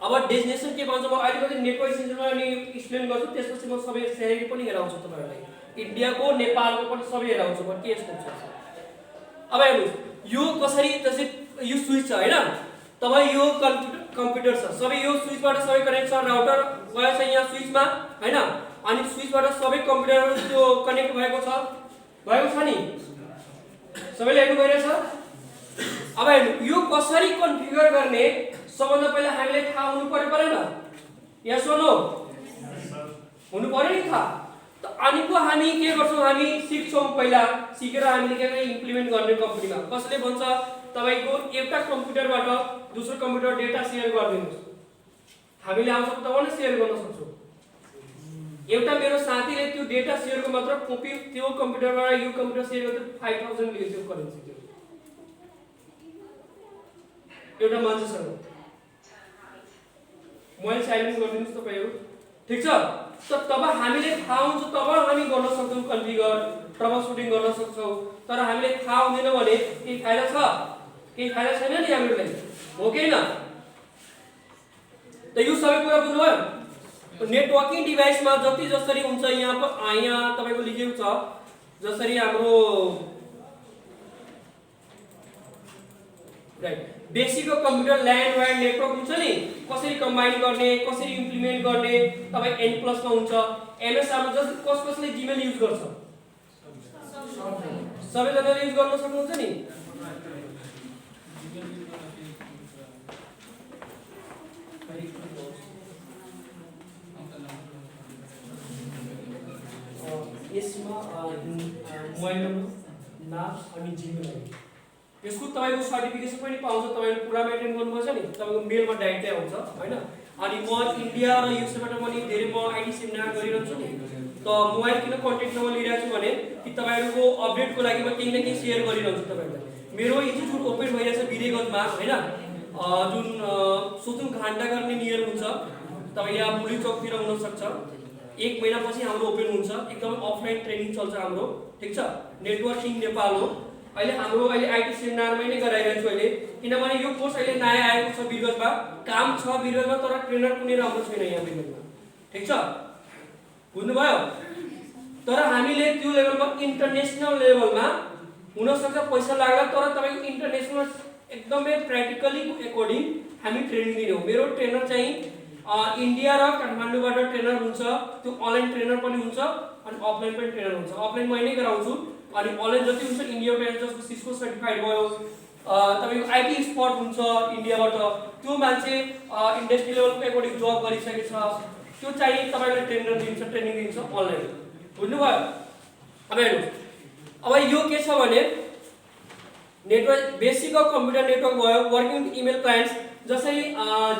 अब डेस्टिनेसन के भन्छ म अहिले नेटवर्क सेन्टरमा अनि एक्सप्लेन गर्छु त्यसपछि म सबै स्यालेरी पनि हेराउँछु तपाईहरुलाई इन्डियाको नेपालको पनि सबै हेराउँछु म के यस्तो छ अब हेर्नुस् यो कसरी त्यसै यो स्विच छ हैन तब यो कम्प्युटर छ सबै यो स्विचबाट सबै कनेक्ट छ राउटर गयो छ यहाँ स्विचमा हैन अनि स्विचबाट सबै कम्प्युटरहरु त्यो कनेक्ट भएको छ नि सबैले हेर्नु भइरहेछ अब हेर्नु यो कसरी कन्फिगर गर्ने सबभन्दा पहिला हामीले थाहा हुनु पर्यो यस वा नो हुनु पर्यो नि थाहा त अनि पो हामी के गर्छौं हामी सिक्छौं पहिला सिकेर हामीले के इम्प्लिमेन्ट गर्ने कम्पनीमा कसले भन्छ तपाईको एउटा कम्प्युटरबाट दोस्रो कम्प्युटर डेटा शेयर गर्दिनुस् हामीले आउँछ तब नै शेयर गर्न सक्छौं एउटा मेरो साथीले त्यो डेटा शेयरको मात्र कपी त्यो कम्प्युटरबाट यो कम्प्युटर शेयर गर्दा 5000 लियो त्यो करेन्सी त्यो एउटा मान्छेसँग मोबाइल साइलेन्ट गरिदिनुस् तपाईहरु ठीक छ तब हामीले थाहा हुन्छ तब हामी गर्न सक्छौं कन्फिगर ट्रबल सुटिङ गर्न सक्छौं तर हामीले थाहा हुँदैन भने के फाइदा छ के फाइदा छैन नि हामीलाई हो कि हैन त यो सबै कुरा बुझ्नुभयो नेटवर्किङ डिभाइसमा जति जसरी हुन्छ यहाँ तपाईको लेखेको छ जसरी हाम्रो right basic computer LAN wire network हुन्छ नि कसरी कम्बाइन गर्ने कसरी इम्प्लिमेन्ट गर्ने तपाई n+ मा हुन्छ एमएस हाम्रो जस्तो कसले जीमेल युज गर्छ सबैजनाले युज गर्न सक्नुहुन्छ नि यसमा मोबाइल नम्बर नाम अनि जीमेल आइडी यसको तपाईको सर्टिफिकेसन पनि पाउँछ तपाईले पुरा मेन्टेन गर्नुपर्छ नि तपाईको मेलमा डाइरेक्टै आउँछ हैन अनि म इन्डिया र युएसबाट पनि धेरै म आईटी सेमिनार गरिरहन्छु नि त मोबाइल किन कन्ट्याक्ट नम्बर लिइरहेको छु भने कि तपाईहरुको अपडेटको लागि म केही न केही शेयर गरिरहन्छु तपाईहरुलाई मेरो इन्स्टिट्युट ओपन भइरहेछ बिरेगञ्जमा हैन जुन सोतुङ घाण्टा गर्ने नियर हुन्छ तपाई यहाँ पुली चौकतिर हुन सक्छ एक महिनापछि हाम्रो ओपन हुन्छ एकदम अफलाइन ट्रेनिङ चल्छ हाम्रो ठीक छ नेटवर्किङ नेपाल हो अहिले हाम्रो आईटी सेमिनारमै नै गराइरहेको छु अहिले किनभने यो कोर्स अहिले नयाँ आएको छ बिरगञ्जमा काम छ बिरगञ्जमा तर ट्रेनर कुनै राम्रो छैन यहाँ बिरगञ्जमा ठीक छ बुझ्नुभयो तर हामीले त्यो लेभलमा इन्टरनेशनल लेभलमा हुन सक्छ पैसा लाग्ला तर तपाईको इन्टरनेशनल एकदमै प्र्याक्टिकली अकॉर्डिङ हामी ट्रेनिङ दिने हो मेरो ट्रेनर चाहिँ इन्डिया र काठमाडौँबाट ट्रेनर हुन्छ त्यो अनलाइन ट्रेनर पनि हुन्छ अनि अफलाइन पनि ट्रेनर हुन्छ अफलाइन म नै गराउँछु अनि अनलाइन जति हुन्छ इन्डिया ट्रेनर जसको सिस्को सर्टिफाइड भयो तपाईको आईटी एक्सपर्ट हुन्छ इन्डियाबाट त्यो मान्छे इन्डस्ट्री लेभलको अकॉर्डिङ जब गरिसकेको छ त्यो चाहिँ तपाईलाई ट्रेनिङ दिन्छ अनलाइन बुझ्नुभयो अब हेर्नुस् अब यो के छ भने नेटवर्क बेसिक कम्प्युटर नेटवर्क भयो वर्किङ विथ इमेल क्लाइन्ट्स जसरी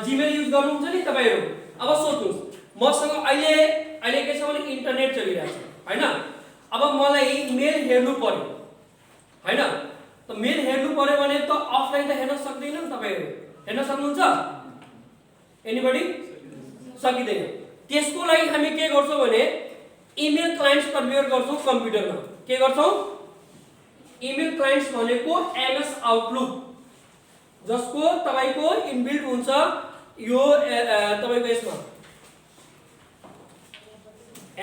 जीमेल युज गर्नुहुन्छ नि तपाईहरु अब सोच्नुस् मसँग अहिले के छ भने इन्टरनेट चलिरहेछ हैन अब मलाई मेल हेर्नु पर्यो हैन त मेल हेर्नु पर्यो भने त अफलाइन त हेर्न सक्दैन नि तपाईहरु हेर्न सक्नुहुन्छ एनीबडी सकिदैन त्यसको लागि हामी के गर्छौं भने इमेल क्लाइन्ट्स कन्फिगर गर्छौं कम्प्युटरमा। के गर्छौं? इमेल क्लाइन्ट्स भनेको एमएस आउटलुक जसको तपाईको इनबिल्ट हुन्छ यो तपाईको यसमा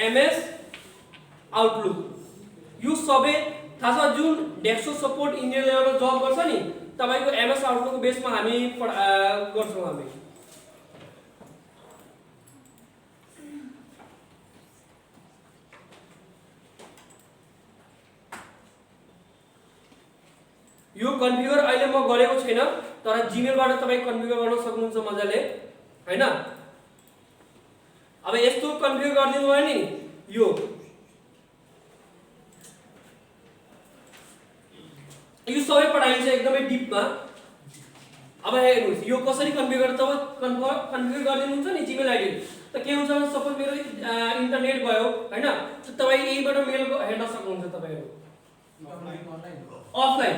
एमएस आउटलुक। यो सबै थाहा छ जुन डेस्कटप सपोर्ट इन्जिनियर लेभलमा जब गर्छ नि तपाईको एमएस आउटलुक बेसमा हामी गर्छौं हामी। यो कन्फिगर अहिले म गरेको छैन तर जीमेलबाट तपाई कन्फिगर गर्न सक्नुहुन्छ मजाले हैन। अब यस्तो कन्फिगर गरिदिनु भयो नि यो सबै पढाइन्छ एकदमै डिपमा। अब हेर्नुस् यो कसरी कन्फिगर कन्फिगर गरिदिनुहुन्छ नि जीमेल आईडी त के हुन्छ सपोज मेरो इन्टरनेट गयो हैन त तपाई यहीबाट मेल हेर्न सक्नुहुन्छ तपाईहरु अफलाइन।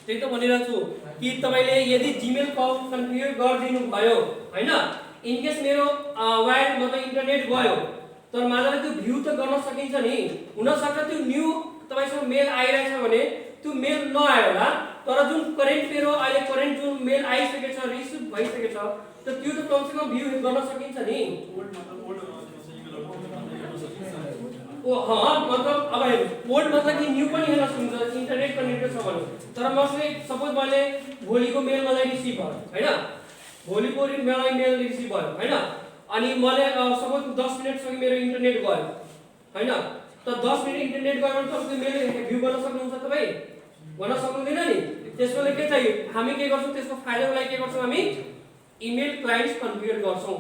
त्यही त भनिरहेको छु कि तपाईले यदि जीमेल कन्फिगर गरिदिनु भयो हैन इन केस मेरो वायर मतलब इन्टरनेट गयो तर मजाले त्यो भ्यू त गर्न सकिन्छ नि। हुन सक्छ त्यो न्यू तपाईसँग मेल आइरहेछ भने त्यो मेल नआयो होला तर जुन करेन्ट मेरो अहिले करेन्ट जुन मेल आइसकेको छ रिसिभ भइसकेको छ त त्यो त कम से कम भ्यू गर्न सकिन्छ नि। मतलब अब ओल्ड मतलब कि न्यू पनि हेर्न सकिन्छ इन्टरनेट कनेक्टेड छ भने। तर मसँग सपोज मैले भोलिको मेल मलाई रिसिभ भयो हैन भोलिको मलाई मेल रिसिभ भयो हैन अनि मैले सपोज 10 मिनेट पछि मेरो इन्टरनेट गयो हैन त 10 मिनेट इन्टरनेट गयो भने तपाईले मेल भ्यू गर्न सक्नुहुन्छ तपाई गर्न सक्नुहुँदैन नि। त्यसको लागि के चाहियो हामी के गर्छौं त्यसको फाइदाको लागि के गर्छौं हामी इमेल क्लाइन्ट्स कन्फिगर गर्छौं।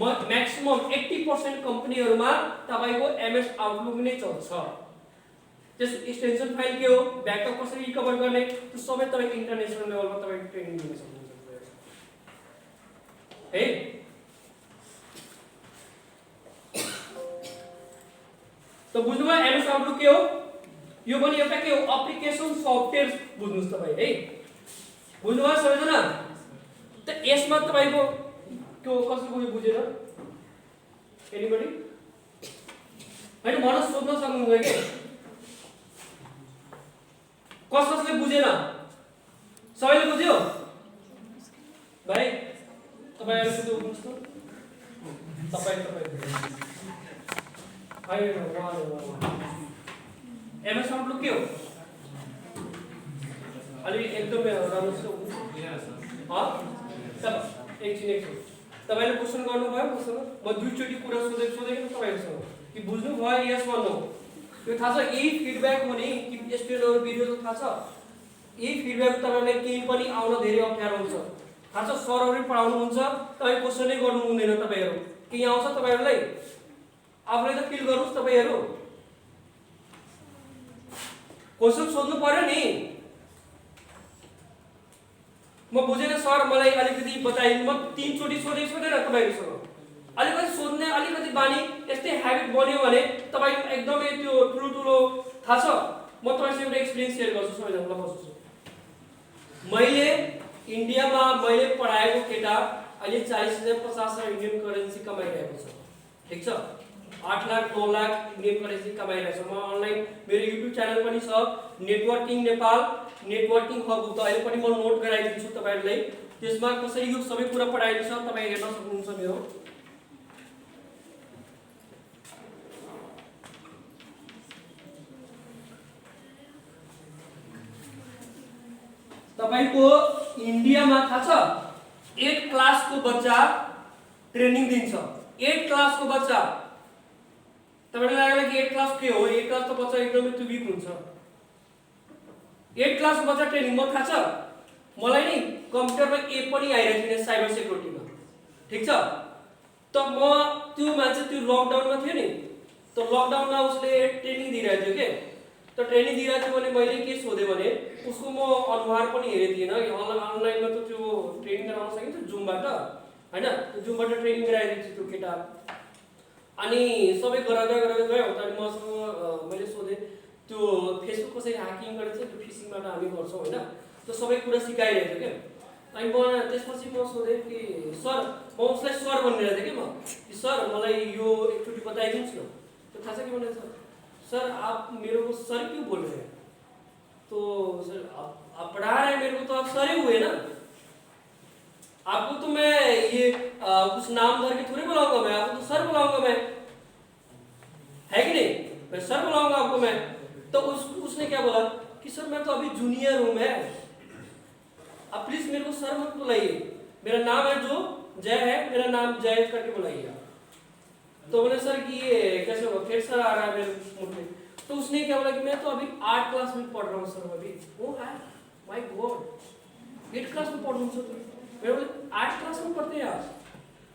मैक्सिमम 80% कम्पनीहरुमा तपाईको एमएस आउटलुक नै चल्छ। त्यस एक्सटेन्सन फाइल के हो ब्याकअप कसरी रिकभर गर्ने त्यो सबै तपाईको इन्टरनेशनल लेभलमा तपाईको ट्रेनिङ दिन सक्नुहुन्छ है। त बुझ्नुभयो एमएस आउटलुक के हो? यो पनि एउटा के हो एप्लिकेसन सफ्टवेयर बुझ्नुस् तपाई है। बुझ्नुभयो सबैजना? त यसमा तपाईको त्यो कसरी बुझेर एनीबडी हैन मलाई सोध्न सक्नुहुन्छ के कसले बुझेन? सबैले बुझ्यो भाइ तपाईहरु सुधो बुझ्नुस् त तपाई एमएस आउटलुक के हो? अलि एकदमै राम्रो छ एकछिन तपाईले क्वेशन गर्नुभयो मसँग म दुईचोटी कुरा सोधेको तपाईहरुसँग कि बुझ्नु भयो यस भन्नु यो थाहा छ यही फिडब्याक हुने कि स्टुडेन्टहरु भिडियो त थाहा छ यही फिडब्याक तपाईलाई केही पनि आउन धेरै अप्ठ्यारो हुन्छ थाहा छ। सरहरुले पढाउनु हुन्छ तपाई क्वेशनै गर्नु हुँदैन तपाईहरु के आउँछ तपाईहरुलाई आफुले त फिल गर्नुस् तपाईहरु क्वेशन सोध्नु पर्यो नि। म बुझेन सर मलाई अलिकति बताइदिनु म 3 चोटी सोधेको छैन तपाईहरुसँग अलिकति सोध्ने अलिकति बानी यस्तै ह्याबिट बन्यो भने तपाई एकदमै त्यो ठुलो थाहा छ। म तपाईसँग एउटा एक्सपिरियन्स शेयर गर्छु सबैजनालाई बस्छु। मैले इन्डियामा मैले पढाएको केटा अहिले 40,000 50,000 इन्डियन करेन्सी कमाइरहेको छ ठीक छ 8 लाख 9 लाख इन्डियन करेन्सी कमाइरहेको छ। म अनलाइन मेरो युट्युब च्यानल पनि छ नेटवर्किङ नेपाल नेटवर्किङ हब त अहिले पनि म नोट गराइदिन्छु तपाईहरुलाई त्यसमा कसरी यो सबै कुरा पढाइन्छ तपाई हेर्न सक्नुहुन्छ मेरो। तपाईको इन्डियामा थाहा छ 8 क्लासको बच्चा ट्रेनिङ दिन्छ 8 क्लासको बच्चा तपाईलाई लाग्ला कि 8 क्लास के हो 8 क्लास त बच्चा एकदमै तुबिक हुन्छ 8 क्लासको बच्चा ट्रेनिङ म थाहा छ मलाई नि कम्प्युटरमा ए पनि आइरहेको थिएन साइबर सेक्युरिटीमा ठीक छ। त म त्यो मान्छे त्यो लकडाउनमा थियो नि त लकडाउनमा उसले ट्रेनिङ दिइरहेको थियो के त ट्रेनिङ दिइरहेको थियो भने मैले के सोधे भने उसको म अनुहार पनि हेरेको थिएन अनलाइनमा त त्यो ट्रेनिङ गराउन सकिन्छ जुमबाट हैन त्यो जुमबाट ट्रेनिङ गराइदिन्छ त्यो केटा अनि सबै गराउँदै गयो अनि मसँग मैले सोधे त्यो फेसबुक कसरी ह्याकिङ गरेछ त्यो फिशिङबाट हामी गर्छौं हैन त्यो सबै कुरा सिकाइरहेको थियो के अनि म त्यसपछि म सोधेँ कि सर, म उसलाई सर भनिरहेको थिएँ कि म कि सर मलाई यो एकचोटि बताइदिनुहोस् न। तो थाहा छ के भने सर आप मेरे को सर क्यों बोल रहे हैं? तो सर आप पढ़ा रहे हैं मेरे को, तो आप सर ही हुए ना। आपको तो मैं ये कुछ नाम धर के थोड़ी बुलाऊंगा, मैं आपको तो सर बुलाऊंगा मैं, है कि नहीं? मैं सर बुलाऊंगा आपको मैं। तो उसने क्या बोला कि सर मैं तो अभी जूनियर हूं, मैं, आप प्लीज मेरे को सर मत बुलाइए, मेरा नाम है जो जय है, मेरा नाम जय करके बुलाइए आप। तो बोले सर कि ये कैसे होगा, फिर सर आ रहा है मेरे मुंह में। तो उसने क्या बोला कि मैं तो अभी 8 क्लास में पढ़ रहा हूँ सर अभी। ओ है माय गॉड, 8 क्लास में पढ़ रहा हूँ सर। मैं बोले 8 क्लास में पढ़ते हैं आप?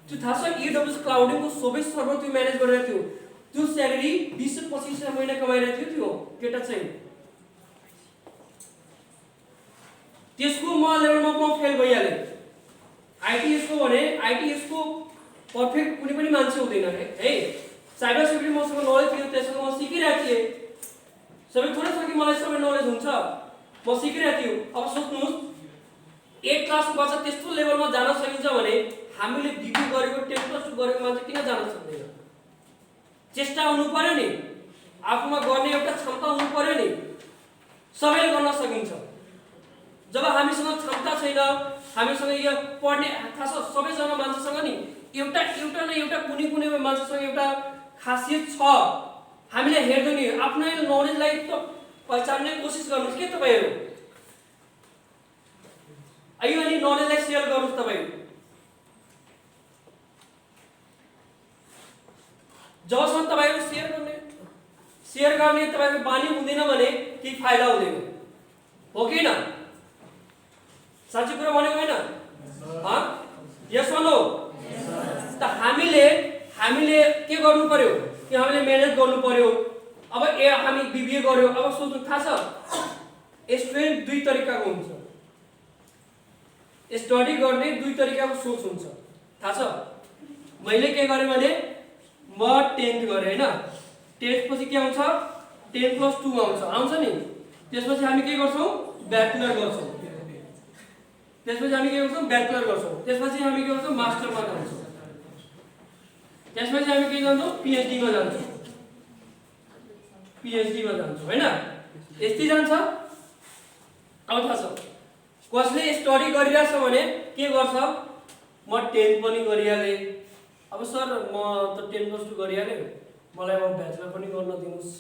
त्यो थाहा छ AWS क्लाउडिङको सबै सर्भर त्यो म्यानेज गरिरहेको थियो, त्यो स्यालेरी 20 से 25 हजार महिना कमाइरहेको थियो त्यो केटा चाहिँ। त्यसको म लेभलमा म फेल भइहाले। आइटीएस को भने आइटीएस को पर्फेक्ट कुनै पनि मान्छे हुँदैन है। साइबर सिक्युरिटी मसँग नलेज थियो, त्यसको म सिकिरहेको थिएँ। सबै थोरै छ कि मलाई सबै नलेज हुन्छ, म सिकिरहेको थिएँ। अब सोच्नुहोस् 8 क्लासको बच्चा त्यस्तो लेभलमा जान सकिन्छ भने हामीले बीबी गरेको 10+2 गरेको मान्छे किन जान सक्दैन? चेष्टा हुनु पर्यो नि, आफूमा गर्ने एउटा क्षमता हुनु पर्यो नि। सबैले गर्न सकिन्छ। जब हामीसँग क्षमता छैन, हामीसँग यो पढ्ने थाहा छ सबैजना मान्छेसँग नि एउटा न एउटा कुनै मान्छेसँग एउटा खासियत छ। हामीले हेर्दै नि आफ्नै नलेजलाई त पहिचान्ने कोसिस गर्नुस् के तपाईहरु। आइयो अनि नलेजलाई सेयर गर्नुस् तपाईहरु। जबसम्म तपाईहरु सेयर गर्ने तपाईहरु बानी हुँदैन भने केही फाइदा हुँदैन, हो कि न? साँच्चै कुरा भनेको हैन? यस वा नो? त हामीले के गर्नु पर्यो कि हामीले मेहनत गर्नु पर्यो। अब हामी बीबीए गर्यो, अब सोच्नु थाहा छ स्टुडेन्ट दुई तरिकाको हुन्छ, स्टडी गर्ने दुई तरिकाको सोच हुन्छ, थाहा छ? मैले के गरेँ भने म 10th गरेँ हैन, 10th पछि के आउँछ 10+2 आउँछ नि। त्यसपछि हामी के गर्छौं ब्याचलर गर्छौं, त्यसपछि हामी के गर्छौं ब्याचलर गर्छौं, त्यसपछि हामी के गर्छौं मास्टरमा जान्छौं, त्यसपछि हामी के गर्छौं पीएचडी मा जान्छौं, हैन? यस्तै जान्छ। अब थाहा छ कसले स्टडी गरिरहेछ भने के गर्छ, म 10th पनि गरिहाले, अब सर म त 10+2 गरिहाले, मलाई अब ब्याचलर पनि गर्न दिनुस्।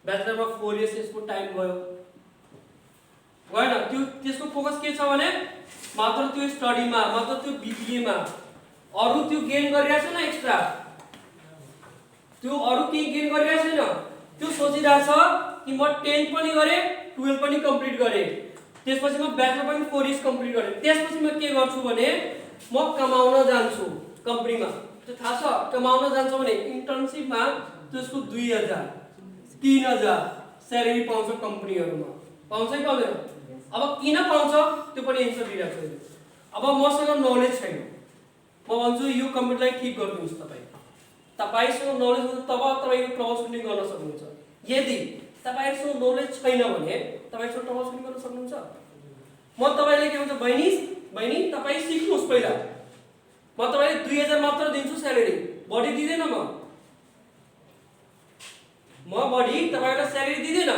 ब्याचलरमा 4 इयर्स यसको टाइम गयो गएन। त्यो त्यसको फोकस के छ भने मात्र त्यो स्टडीमा, मात्र त्यो बीबीए मा, अरु त्यो गेन गरिरहेछ न एक्स्ट्रा, त्यो अरु के गेन गरिरहेछ छैन। त्यो सोचिरहेछ कि म 10th पनि गरे, 12th पनि कम्प्लिट गरे, त्यसपछि म ब्याचलर पनि 4 इयर्स कम्प्लिट गरे, त्यसपछि म के गर्छु भने म कमाउन जान्छु कम्पनीमा। त्यो थाहा छ कमाउन जान्छ भने इन्टर्नशिपमा त्यसको 2000 3000 स्यालेरी पाउँछ कम्पनीहरुमा, पाउँछ कि पाउँदैन? अब किन पाउँछ त्यो पनि एन्सर दिइराख्छु अहिले। अब मसँग नलेज छैन, म भन्छु यो कम्प्युटरलाई ठीक गर्नुस् तपाई। तपाईसँग नलेज हुन्छ तब तपाईले ट्रबल सुटिङ गर्न सक्नुहुन्छ। यदि तपाईहरुसँग नलेज छैन भने तपाईसँग ट्रबल सुटिङ गर्न सक्नुहुन्छ? म तपाईले के भन्छ बहिनी तपाई सिक्नुस् पहिला, म तपाईलाई 2000 मात्र दिन्छु स्यालेरी, बढी दिदैन म बढी तपाईलाई स्यालेरी दिदैन।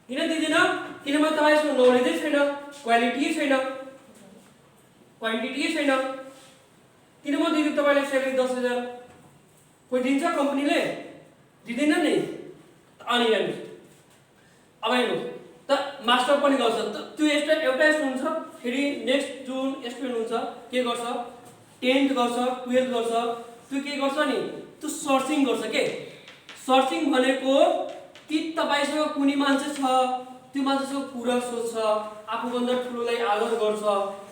किन दिदैन? किनभने तपाईसँग नलेजै छैन, क्वालिटी छैन, क्वान्टिटी छैन। किन म दिन्छु तपाईलाई स्यालेरी 10,000? कोही दिन्छ कम्पनीले? दिदैन नि। अनि हेर्नुस् अब हेर्नुस् त मास्टर पनि गर्छ त त्यो एउटा स्टुडेन्ट हुन्छ, फेरि नेक्स्ट जुन स्टुडेन्ट हुन्छ के गर्छ 10th गर्छ 12th गर्छ, त्यो के गर्छ नि त्यो सर्चिङ गर्छ के। सर्चिङ भनेको कि तपाईसँग कुनै मान्छे छ, त्यो मान्छेसँग कुरा सोध्छ, आफूभन्दा ठुलोलाई आदर गर्छ,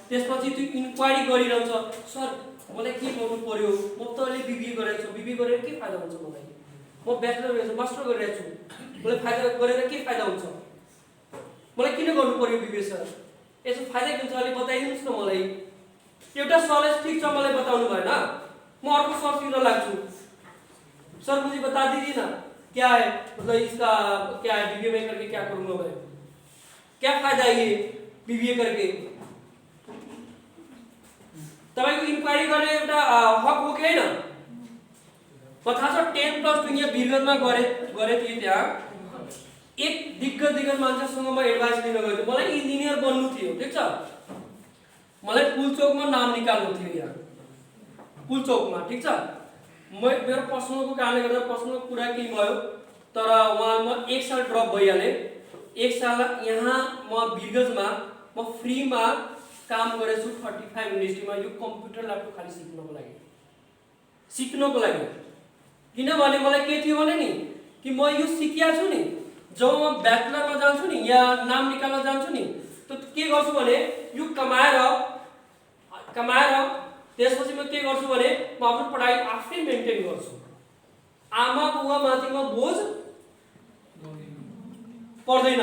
त्यसपछि त्यो इन्क्वायरी गरिरहन्छ, सर मलाई के गर्नु पर्यो, म त अहिले बीबीए गरेको छु, बीबीए गरेर के फाइदा हुन्छ मलाई, म ब्याचलर गरेको छु, मास्टर गरिरहेको छु, मलाई फाइदा गरेर के फाइदा हुन्छ, मलाई किन गर्नु पर्यो बीबीए सर, यसो फाइदा के हुन्छ अलि बताइदिनुस् न मलाई। एउटा सरले ठीक छ मलाई बताउनु भएन, म अर्को सरतिर लाग्छु, सर मुझे बता दीजिए ना क्या है, मतलब इसका क्या है बीबीए में करके क्या करूंगा मैं, क्या फायदा है ये, बीबीए करके तपाईको इन्क्वायरी गर्ने एउटा हक हो कि हैन? म थाहा छ 10+2 यहाँ बिरगन्जमा गरे थिएँ त्यहाँ एक दिग्गज मान्छेसँग म एडभाइस लिन गएको थिएँ। मलाई इन्जिनियर बन्नु थियो, ठीक छ? मलाई पुलचोकमा नाम निकाल्नु थियो यहाँ पुलचोकमा, ठीक छ? मेरो पर्सनलको कारणले गर्दा पर्सनल कुरा केही भयो, तर वहाँ म 1 साल ड्रप भइहालेँ। 1 साल यहाँ म बिरगन्जमा म फ्रीमा काम गरेछु 35 इन्डस्ट्रीमा, यो कम्प्युटर ल्यापटप खाली सिक्नको लागि। किनभने मलाई के थियो भने नि कि म यो सिकिया छु नि, जब म ब्याचलरमा जान्छु नि या नाम निकाल्न जान्छु नि, त के गर्छु भने यो कमाएर त्यसपछि म के गर्छु भने म आफ्नो पढाइ आफै मेन्टेन गर्छु। आमा बुवा माथि म बोझ पर्दैन।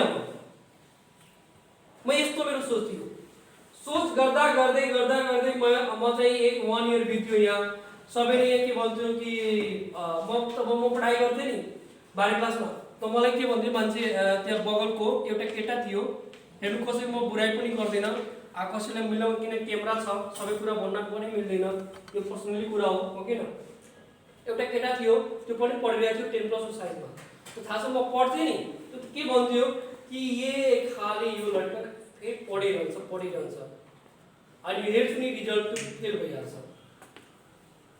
म यस्तो मेरो सोच थियो। सोच गर्दा गर्दै म चाहिँ 1 इयर बित्यो यहाँ। सबैले के भन्थ्यो कि म पढाइ गर्थेँ नि 12 क्लासमा, त मलाई के भन्थ्यो मान्छे त्यहाँ बगलको एउटा केटा थियो, हेर्नु कसैको म बुराइ पनि गर्दैन, कसैलाई मिलाउँ किन क्यामेरा छ, सबै कुरा भन्न पनि मिल्दैन, यो पर्सनली कुरा हो कि न? एउटा केटा थियो, त्यो पनि पढिरहेको थियो 10+2 साइन्समा। त थाहा छ म पढ्थेँ नि, त्यो के भन्थ्यो कि ये खाली यो लड्का पढिरहन्छ अनि हेर्छु नि रिजल्ट त्यो फेल भइहाल्छ।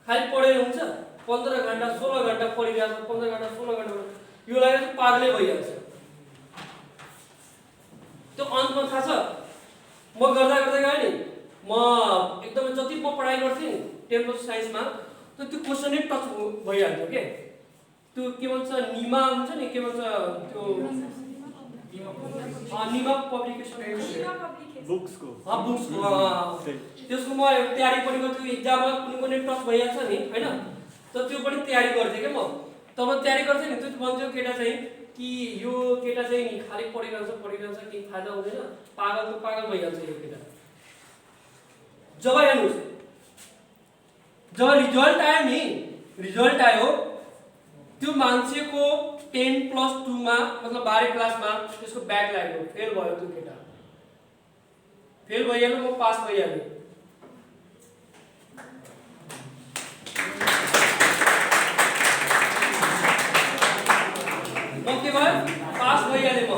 खाली पढेर हुन्छ? 15 घण्टा 16 घण्टा पढिरहेको, 15 घण्टा 16 घण्टा यो लागेर पागलै भइहाल्छ। त्यो अन्तमा थाहा छ म गर्दा गएँ नि, म एकदमै जति म पढाइ गर्थेँ नि 10+ साइन्समा, त त्यो क्वेसनै टच भइहाल्थ्यो के? त्यो के भन्छ निमा हुन्छ नि, के भन्छ त्यो निमा पब्लिकेसन बुक्सको त्यसको म तयारी पनि गर्थ्यो। इक्जाममा कुनै टच भइहाल्छ नि हैन, त त्यो पनि तयारी गर्थेँ क्या म। तब तयारी गर्थेँ नि, त्यो भन्थ्यो केटा चाहिँ कि यो केटा चाहिँ नि खाली पढिरहन्छ केही फाइदा हुँदैन, पागल भइहाल्छ यो केटा। जब हेर्नुहोस् जब रिजल्ट आयो त्यो मान्छेको 10+2 मा मतलब 12 क्लासमा त्यसको ब्याक लाग्यो, फेल भयो त्यो केटा। फेल भइहाल्यो, म पास भइहालेँ। म के भयो? पास भइहालेँ म।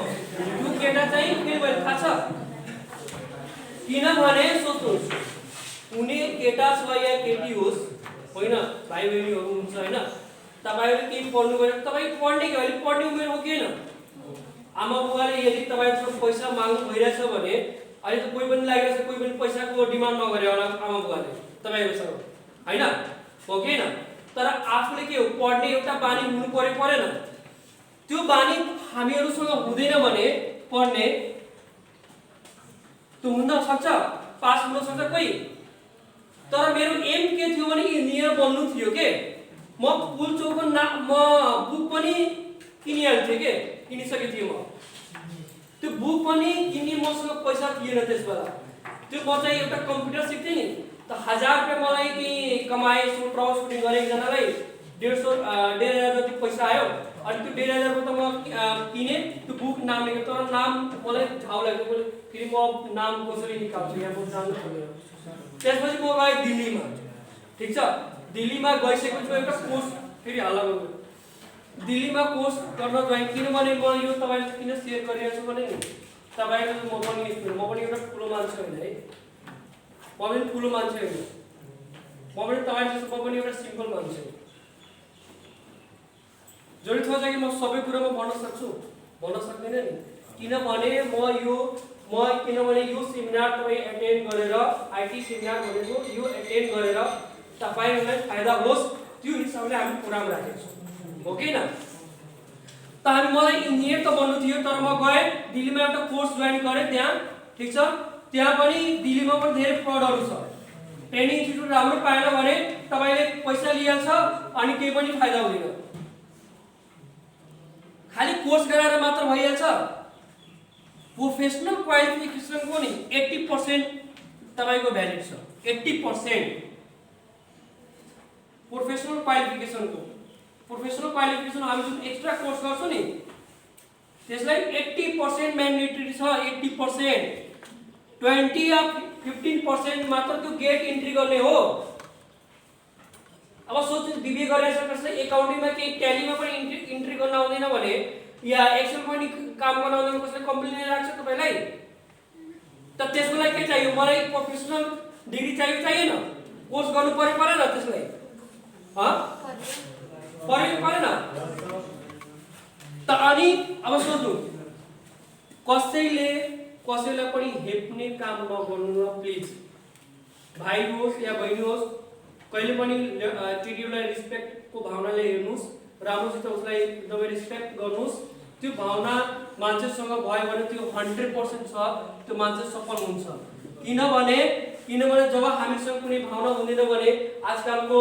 त्यो केटा चाहिँ फेल भयो, थाहा छ? किनभने सोच्नुहोस्, कुनै केटा छ या केटी होस् होइन, भाइ बहिनीहरू हुन्छ होइन, तपाईहरु केही पढ्नु गरे तपाई पढ्ने कि अहिले पढ्ने उमेर हो कि हैन? आमा बुवाले यदि तपाईहरुसँग पैसा माग्नु भइरहेछ भने अहिले त कोही पनि लागिरहेछ, कोही पनि पैसाको डिमान्ड नगरे होला आमा बुवाले तपाईहरुसँग हैन, हो कि हैन? तर आफूले के हो पढ्ने एउटा बानी हुनु परेन? त्यो बानी हामीहरुसँग हुँदैन भने पढ्ने त्यो हुन सक्छ, पास हुन सक्छ कोही। तर मेरो एम के थियो भने इन्जिनियर बन्नु थियो के। म पुलचोकको म बुक पनि किनिहाल्थे के, किनिसके थिएँ म। त्यो बुक पनि किन्ने मसँग पैसा थिएन त्यसबेला। त्यो म चाहिँ एउटा कम्प्युटर सिक्थे नि, त 1000 रुपैयाँ मलाई कि कमाए, ट्राउट सुटिङ गरे एकजनालाई 150 जति पैसा आयो। अनि त्यो 1500 को त म किने त्यो बुक नाम लेखेँ, तर नाम मलाई झाउ लाग्यो, मैले फेरि म नाम कसरी निकाल्छु यहाँ म जान्नु पर्दैन। त्यसपछि म गएँ दिल्लीमा, ठीक छ? दिल्लीमा गइसकेपछि एउटा कोर्स फेरि हल्ला गर्नु, दिल्लीमा कोर्स गर्न गएँ। किनभने म यो तपाईहरुले किन शेयर गरिरहेछु भने नि तपाईहरु म पनि एउटा ठुलो मान्छे होइन है, म पनि ठुलो मान्छे होइन, म पनि तपाईहरु जस्तो म पनि एउटा सिम्पल मान्छे हो। जरुरी छ कि म सबै कुरा म भन्न सक्छु, भन्न सक्दिनँ नि। किनभने किनभने यो सेमिनार तपाई एटेन्ड गरेर, आईटी सेमिनार भनेको यो एटेन्ड गरेर तपाईहरुलाई फाइदा होस् त्यो हिसाबले हामी प्रोग्राम राखेको छौं, हो कि न? त मलाई इन्जिनियर त बन्नु थियो, तर म गए दिल्लीमा एउटा कोर्स जोइन गरे त्यहाँ, ठीक छ? त्यहाँ पनि दिल्लीमा पनि धेरै फ्रडहरु छ। ट्रेनिङ इन्स्टिट्युट राम्रो पाएन भने तपाईले पैसा लिइहाल्छ अनि केही पनि फाइदा हुँदैन। खाली कोर्स गराएर मात्र भइहाल्छ? प्रोफेसनल क्वालिफिकेसनको नि 80% तपाईको भ्यालिड छ, 80%। प्रोफेसनल क्वालिफिकेसन हामी जुन एक्स्ट्रा कोर्स गर्छौं नि त्यसलाई 80% म्यान्डेटरी छ, 80%। 20 या 15% मात्र त्यो गेट इन्ट्री गर्ने हो। अब सोच्नु बिबिए गरेर कसैले एकाउन्टिङमा केही ट्यालीमा पनि इन्ट्री गर्न आउँदैन भने या एक्सेल पनि काम गर्न आउँदैन कसैले कम्प्लेन राख्छ तपाईलाई त त्यसको लागि के चाहियो मलाई प्रोफेसनल डिग्री चाहियो चाहिएन कोर्स गर्नु परेन त्यसलाई परेन त अनि अब सोच्नु कसैलाई पनि हेप्ने काम नगर्नु प्लिज भाइ होस् या बहिनी होस् कहिले पनि टिटीलाई रिस्पेक्टको भावनाले हेर्नुस् राम्रोसित उसलाई एकदमै रिस्पेक्ट गर्नुस् त्यो भावना मान्छेसँग भयो भने त्यो 100% छ त्यो मान्छे सफल हुन्छ किनभने जब हामीसँग कुनै भावना हुँदैन भने आजकलको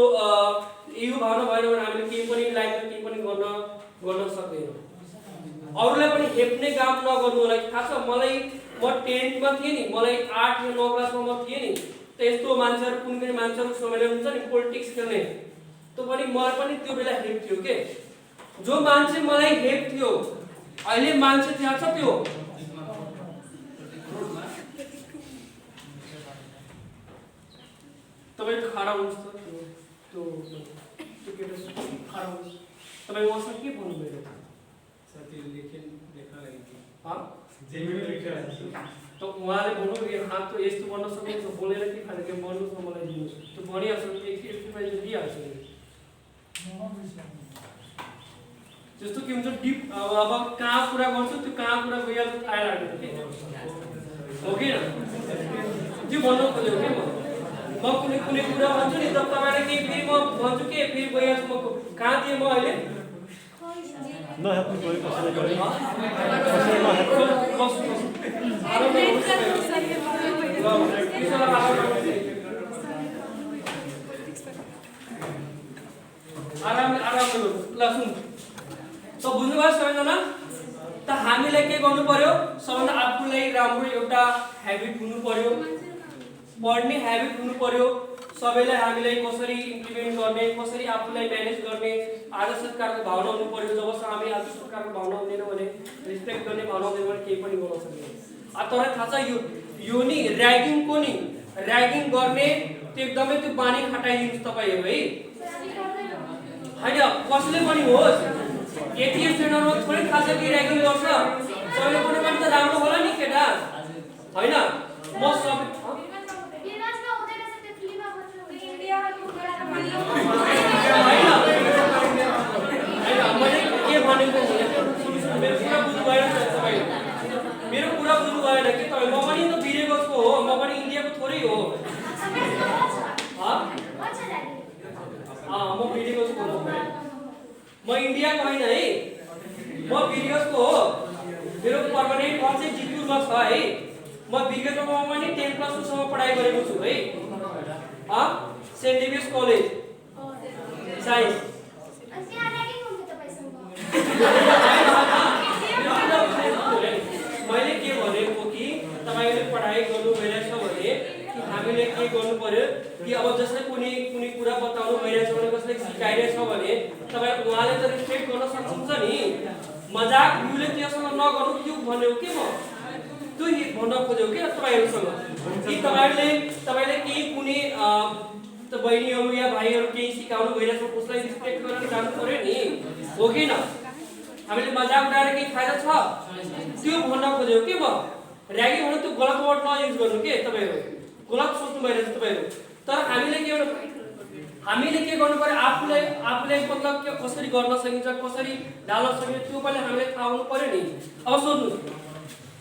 यो भावना भएन भने हामीले केही पनि लाइफमा केही पनि गर्न सक्दैनौँ अरूलाई पनि हेप्ने काम नगर्नु होला खास मलाई म 10th मा थिए नि मलाई 8 या 9 क्लासमा म थिए नि त यस्तो मान्छेहरु कुनै मान्छेहरु समयले हुन्छ नि पोलिटिक्स खेल्ने त पनि मलाई पनि त्यो बेला हेप थियो के जो मान्छे मलाई हेप थियो अहिले मान्छे त्यहाँ छ त्यो तपाई खडा हुनुहुन्छ त्यो केटा खडा हुनुहुन्छ तपाई मसँग के भन्नु भयो साथी लेख्न लागि जेमिनी लेखेर त उहाँले भन्नु यो हात त यस्तो बन्न सक्छ बोलेर के खाले के भन्नु छ मलाई दिनुस् त्यो भनिहाल्छ एक एक्सरसाइज दिइहाल्छ जस्तो के हुन्छ डिप अब कहाँ कुरा गर्छु त्यो कहाँ कुरा गइहाल्छ थाहा लाग्दैन के हो कि त्यो भन्नु खोज्यो के म कुनै कुरा भन्छु नि त तपाईलाई के फेरि म भन्छु के फेरि गइहाल्छु म कहाँ दिए म अहिले नहेप्नु पऱ्यो कसैले गरे आराम ल सुन त बुझ्नुभयो सबैजना त हामीले के गर्नु पर्यो सबैभन्दा आफूलाई राम्रो एउटा ह्याबिट हुनु पर्यो पढ्ने ह्याबिट हुनु पर्यो सबैलाई हामीलाई कसरी इम्प्लिमेन्ट गर्ने कसरी आफूलाई म्यानेज गर्ने आदर्श सरकारको भावना हुनु पर्यो जबसम्म हामी आदर्श सरकारको भावना हुँदैन भने रिस्पेक्ट गर्ने भावना हुँदैन भने केही पनि गर्न सक्दैन तर थाहा छ यो नि र्यागिङ गर्ने त्यो एकदमै त्यो बानी खटाइदिनुहोस् तपाईहरु है हैन कसले पनि होस् एटीएस सेन्टरमा थोरै थाहा छ कि र्यागिङ गर्छ सबैले पनि त राम्रो होला नि केटा हैन म सब मेरो कुरा बुझ्नु भएन कि तपाईँ म पनि त बिरेगसको हो म पनि इन्डियाको थोरै हो म बिरेगसको हो म इन्डियाको होइन है म बिरेगसको हो मेरो पर्मानेन्ट घर चाहिँ जितपुरमा छ है म बिरेगसमा पनि 10 क्लास सम्म पढाइ गरेको छु है सेन्ट डेभिड्स कलेज साइन्स मैले के भनेको कि तपाईले पढाइ गर्नु भइरहेछ भने कि हामीले के गर्नु पर्यो कि अब जसले कुनै कुरा बताउनु भइरहेछ भने कसले सिकाइरहेछ भने तपाई उहाँले त रिस्पेक्ट गर्न सक्नुहुन्छ नि मजाक युले त्यससँग नगर्नु त्यो भनेको के म त्यो भन्न खोजेको के तपाईहरुसँग कि तपाईले केही कुनै त बहिनीहरु या भाइहरु केही सिकाउनु भइरहेछ उसलाई रिस्पेक्ट गरेर जानु पर्यो नि हो कि न हामीले मजाक उडाएर केही फाइदा छ त्यो भन्न खोजेको के म र्यागिङ भने त्यो गलत वर्ड नयुज गर्नु के तपाईहरु गलत सोच्नु भइरहेछ तपाईहरु तर हामीले के गर्नु पर्यो आफूलाई मतलब के कसरी गर्न सकिन्छ कसरी ढाल्न सकिन्छ त्यो पनि हामीले थाहा हुनु पर्यो नि अब सोध्नु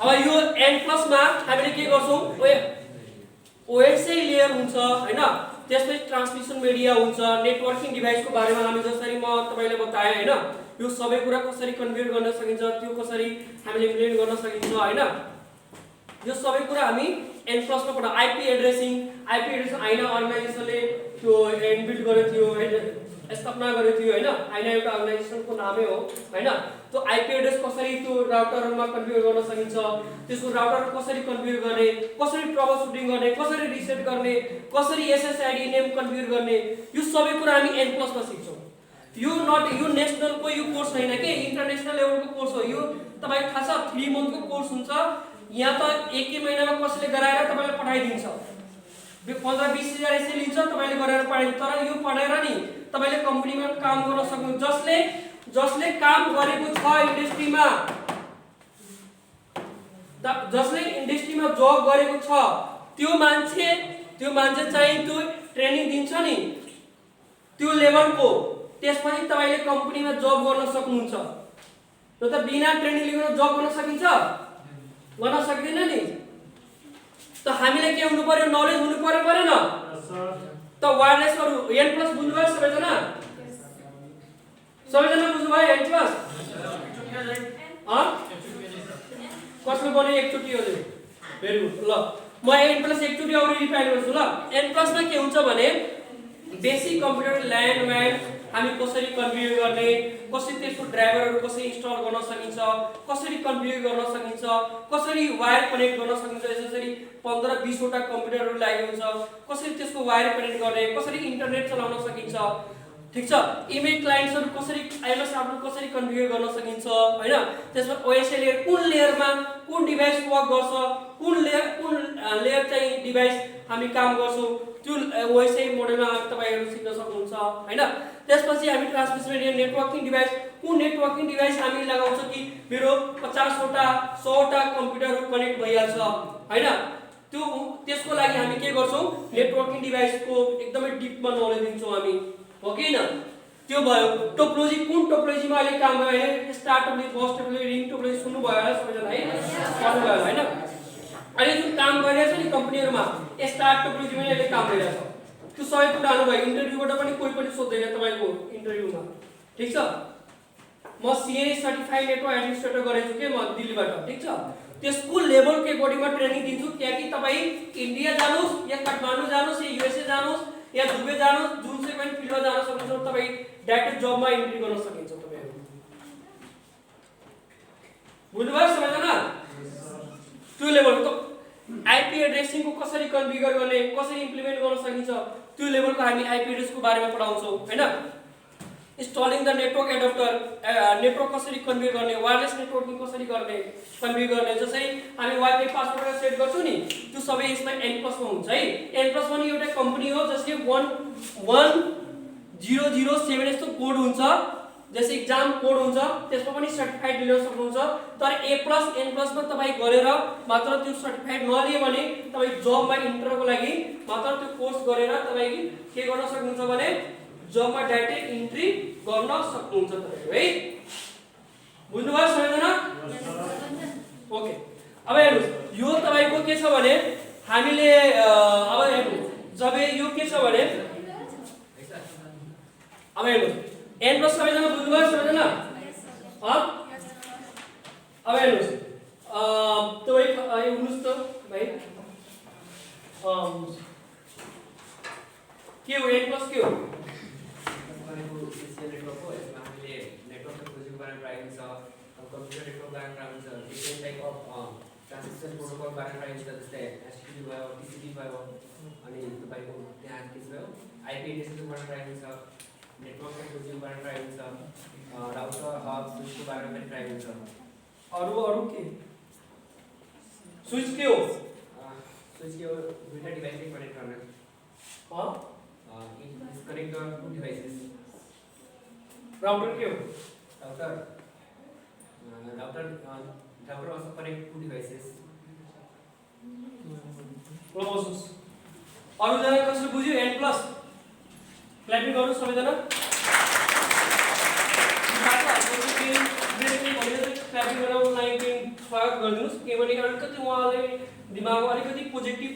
अब यो n+ मा हामीले के गर्छौं ओएसए लेयर हुन्छ हैन त्यसपछि ट्रान्समिसन मिडिया हुन्छ नेटवर्किङ डिभाइसको बारेमा हामी जसरी म तपाईले बताए हैन यो सबै कुरा कसरी कन्फिगर गर्न सकिन्छ त्यो कसरी हामीले इम्प्लिमेन्ट गर्न सकिन्छ हैन यो सबै कुरा हामी n+ मा पढा आईपी एड्रेसिङ आइना अर्गनाइजेसनले त्यो इन्बिल्ड गरेको थियो स्थापना गरेको थियो हैन आइना एउटा अर्गनाइजेसनको नामै हो हैन त्यो आईपी एड्रेस कसरी त्यो राउटरमा कन्फिगर गर्न सकिन्छ त्यसको राउटर कसरी कन्फिगर गर्ने कसरी ट्रबल सुटिङ गर्ने कसरी रिसेट गर्ने कसरी एसएसआईडी नेम कन्फिगर गर्ने यो सबै कुरा हामी n+ मा सिक्छौं यो नेशनलको यो कोर्स हैन के इन्टरनेशनल लेभलको कोर्स हो यो तपाईलाई थाहा छ 3 मन्थको कोर्स हुन्छ यहाँ त एकै महिनामा कसैले गराएर तपाईले पठाइदिन्छ 15-20 हजार यसै लिन्छ तपाईले गरेर पठाइदिन्छ तर यो पढेर नि तपाईले कम्पनीमा काम गर्न सक्नुहुन्छ जसले काम गरेको छ इन्डस्ट्रीमा जसले इन्डस्ट्रीमा जब गरेको छ त्यो मान्छे चाहिँ त्यो ट्रेनिङ दिन्छ नि त्यो लेभलको त्यसपछि तपाईले कम्पनीमा जब गर्न सक्नुहुन्छ र त बिना ट्रेनिङ लिएर जब गर्न सकिन्छ गर्न सक्दैन नि त हामीलाई के हुनु पर्यो नलेज हुनु पर्यो परेन त वायरलेसहरु n प्लस बुझ्नुभयो सबैजना बुझ्नुभयो n प्लस कसले बने एकचोटी हो भेरी गुड ल म n प्लस एकचोटी अरु रिफाइन गर्छु ल n प्लस मा के हुन्छ भने बेसिक कम्प्युटर ल्यान्डमाइन हामी कसरी कन्फिगर गर्ने कसरी त्यसको ड्राइभरहरु कसरी इन्स्टल गर्न सकिन्छ कसरी कन्फिगर गर्न सकिन्छ कसरी वायर कनेक्ट गर्न सकिन्छ यसरी 15-20 वटा कम्प्युटरहरु लागेको हुन्छ कसरी त्यसको वायर कनेक्ट गर्ने कसरी इन्टरनेट चलाउन सकिन्छ ठीक छ इमेल क्लाइन्ट्सहरु कसरी आइएमएस आफ्नो कसरी कन्फिगर गर्न सकिन्छ हैन त्यसमा ओएसए लेयर कुन लेयरमा कुन डिभाइस वर्क गर्छ कुन लेयर चाहिँ डिभाइस हामी काम गर्छौं त्यो ओएसए मोडलमा तपाईहरु सिक्न सक्नुहुन्छ हैन त्यसपछि हामी ट्रान्समिसन एरिया नेटवर्किङ डिभाइस कुन नेटवर्किङ डिभाइस हामी लगाउँछ कि मेरो 50 वटा 100 वटा कम्प्युटरहरु कनेक्ट भइहाल्छ हैन त्यो त्यसको लागि हामी के गर्छौं नेटवर्किङ डिभाइसको एकदमै डिपमा नलेज दिन्छौं हामी हो कि हैन त्यो भयो टोपोलोजी कुन टोपोलोजीमा अहिले काम भयो हैन स्टार टोपोलोजी बस टोपोलोजी रिङ टोपोलोजी सुन्नु भयो होला सबैजना है पढ्नु भयो हैन अहिले जुन काम गरिरहेछ नि कम्पनीहरुमा स्टार टोपोलोजीमा अहिले काम गरिरहेछ त्यो सबै पुरानो भयो इन्टरभ्युबाट पनि कोही पनि सोध्दैन तपाईको इन्टरभ्युमा ठीक छ म सीएनए सर्टिफाइड नेटवर्क एडमिनिस्ट्रेटर गरेछु के म दिल्लीबाट ठीक छ त्यसको लेभलको एकोर्डिङमा ट्रेनिङ दिन्छु कियाकि तपाई इन्डिया जानुस् या काठमाडौँ जानुस् या युएसए जानुस् या दुबई जानुस् जुनसुकै पनि फिल्डमा जान सक्नुहुन्छ तपाई डाइरेक्ट जबमा इन्ट्री गर्न सकिन्छ तपाईहरु बुझ्नुभयो सबैजना त्यो लेभलको आईपी एड्रेसिङ को कसरी कन्फिगर गर्ने कसरी इम्प्लिमेन्ट गर्न सकिन्छ त्यो लेभलको हामी आईपी एड्रेस को बारेमा पढाउँछौं हैन installing the network adapter network कसरी कन्फिगर गर्ने वायरलेस नेटवर्किङ कसरी गर्ने कन्फिगर गर्ने जसरी हामी वाइफाई पासवर्ड सेट गर्छौं नि त्यो सबै यसमा n+ मा हुन्छ है n+ पनि एउटा कम्पनी हो जसले 11007 यस्तो कोड हुन्छ जैसे एग्जाम कोड हुन्छ त्यसमा पनि सर्टिफाइड लिन सक्नुहुन्छ तर A+ n+ मा तपाई गरेर मात्र त्यो सर्टिफाइड नलिए भने तपाई जबमा इन्टरको लागि मात्र त्यो कोर्स गरेर तपाई के गर्न सक्नुहुन्छ भने जबमा डाइरेक्ट इन्ट्री गर्न सक्नुहुन्छ तपाईहरु है बुझ्नुभयो सबैजना ओके अब हेर्नुस् यो तपाईको के छ भने हामीले अब हेर्नु जब यो के छ भने अब हेर्नुस् n+ सबैजना बुझ्नुभयो सबैजना अब हेर्नुस् तपाई हुनुस् त भाइ के हो n+ के हो computer network diagrams are different type of transition protocol diagrams जस्तै HTTP भयो TCP भयो अनि तपाईको त्यहाँ के छ IP address को diagrams छ नेटवर्क टोपोलोजी diagrams छ राउटर हब स्विच को बारेमा पनि diagrams छ अरु के स्विच के हो स्विच के हो दुईटा डिभाइस को कनेक्ट गर्ने it connect the two devices router के हो router also connect two devices close अरु जना कसले बुझ्यो n+ क्ल्यापिङ गर्नु सबैजना क्ल्यापिङ गराउनलाई स्वागत गरिदिनुस् किनभने अलिकति उहाँले दिमागमा अलिकति पोजिटिभ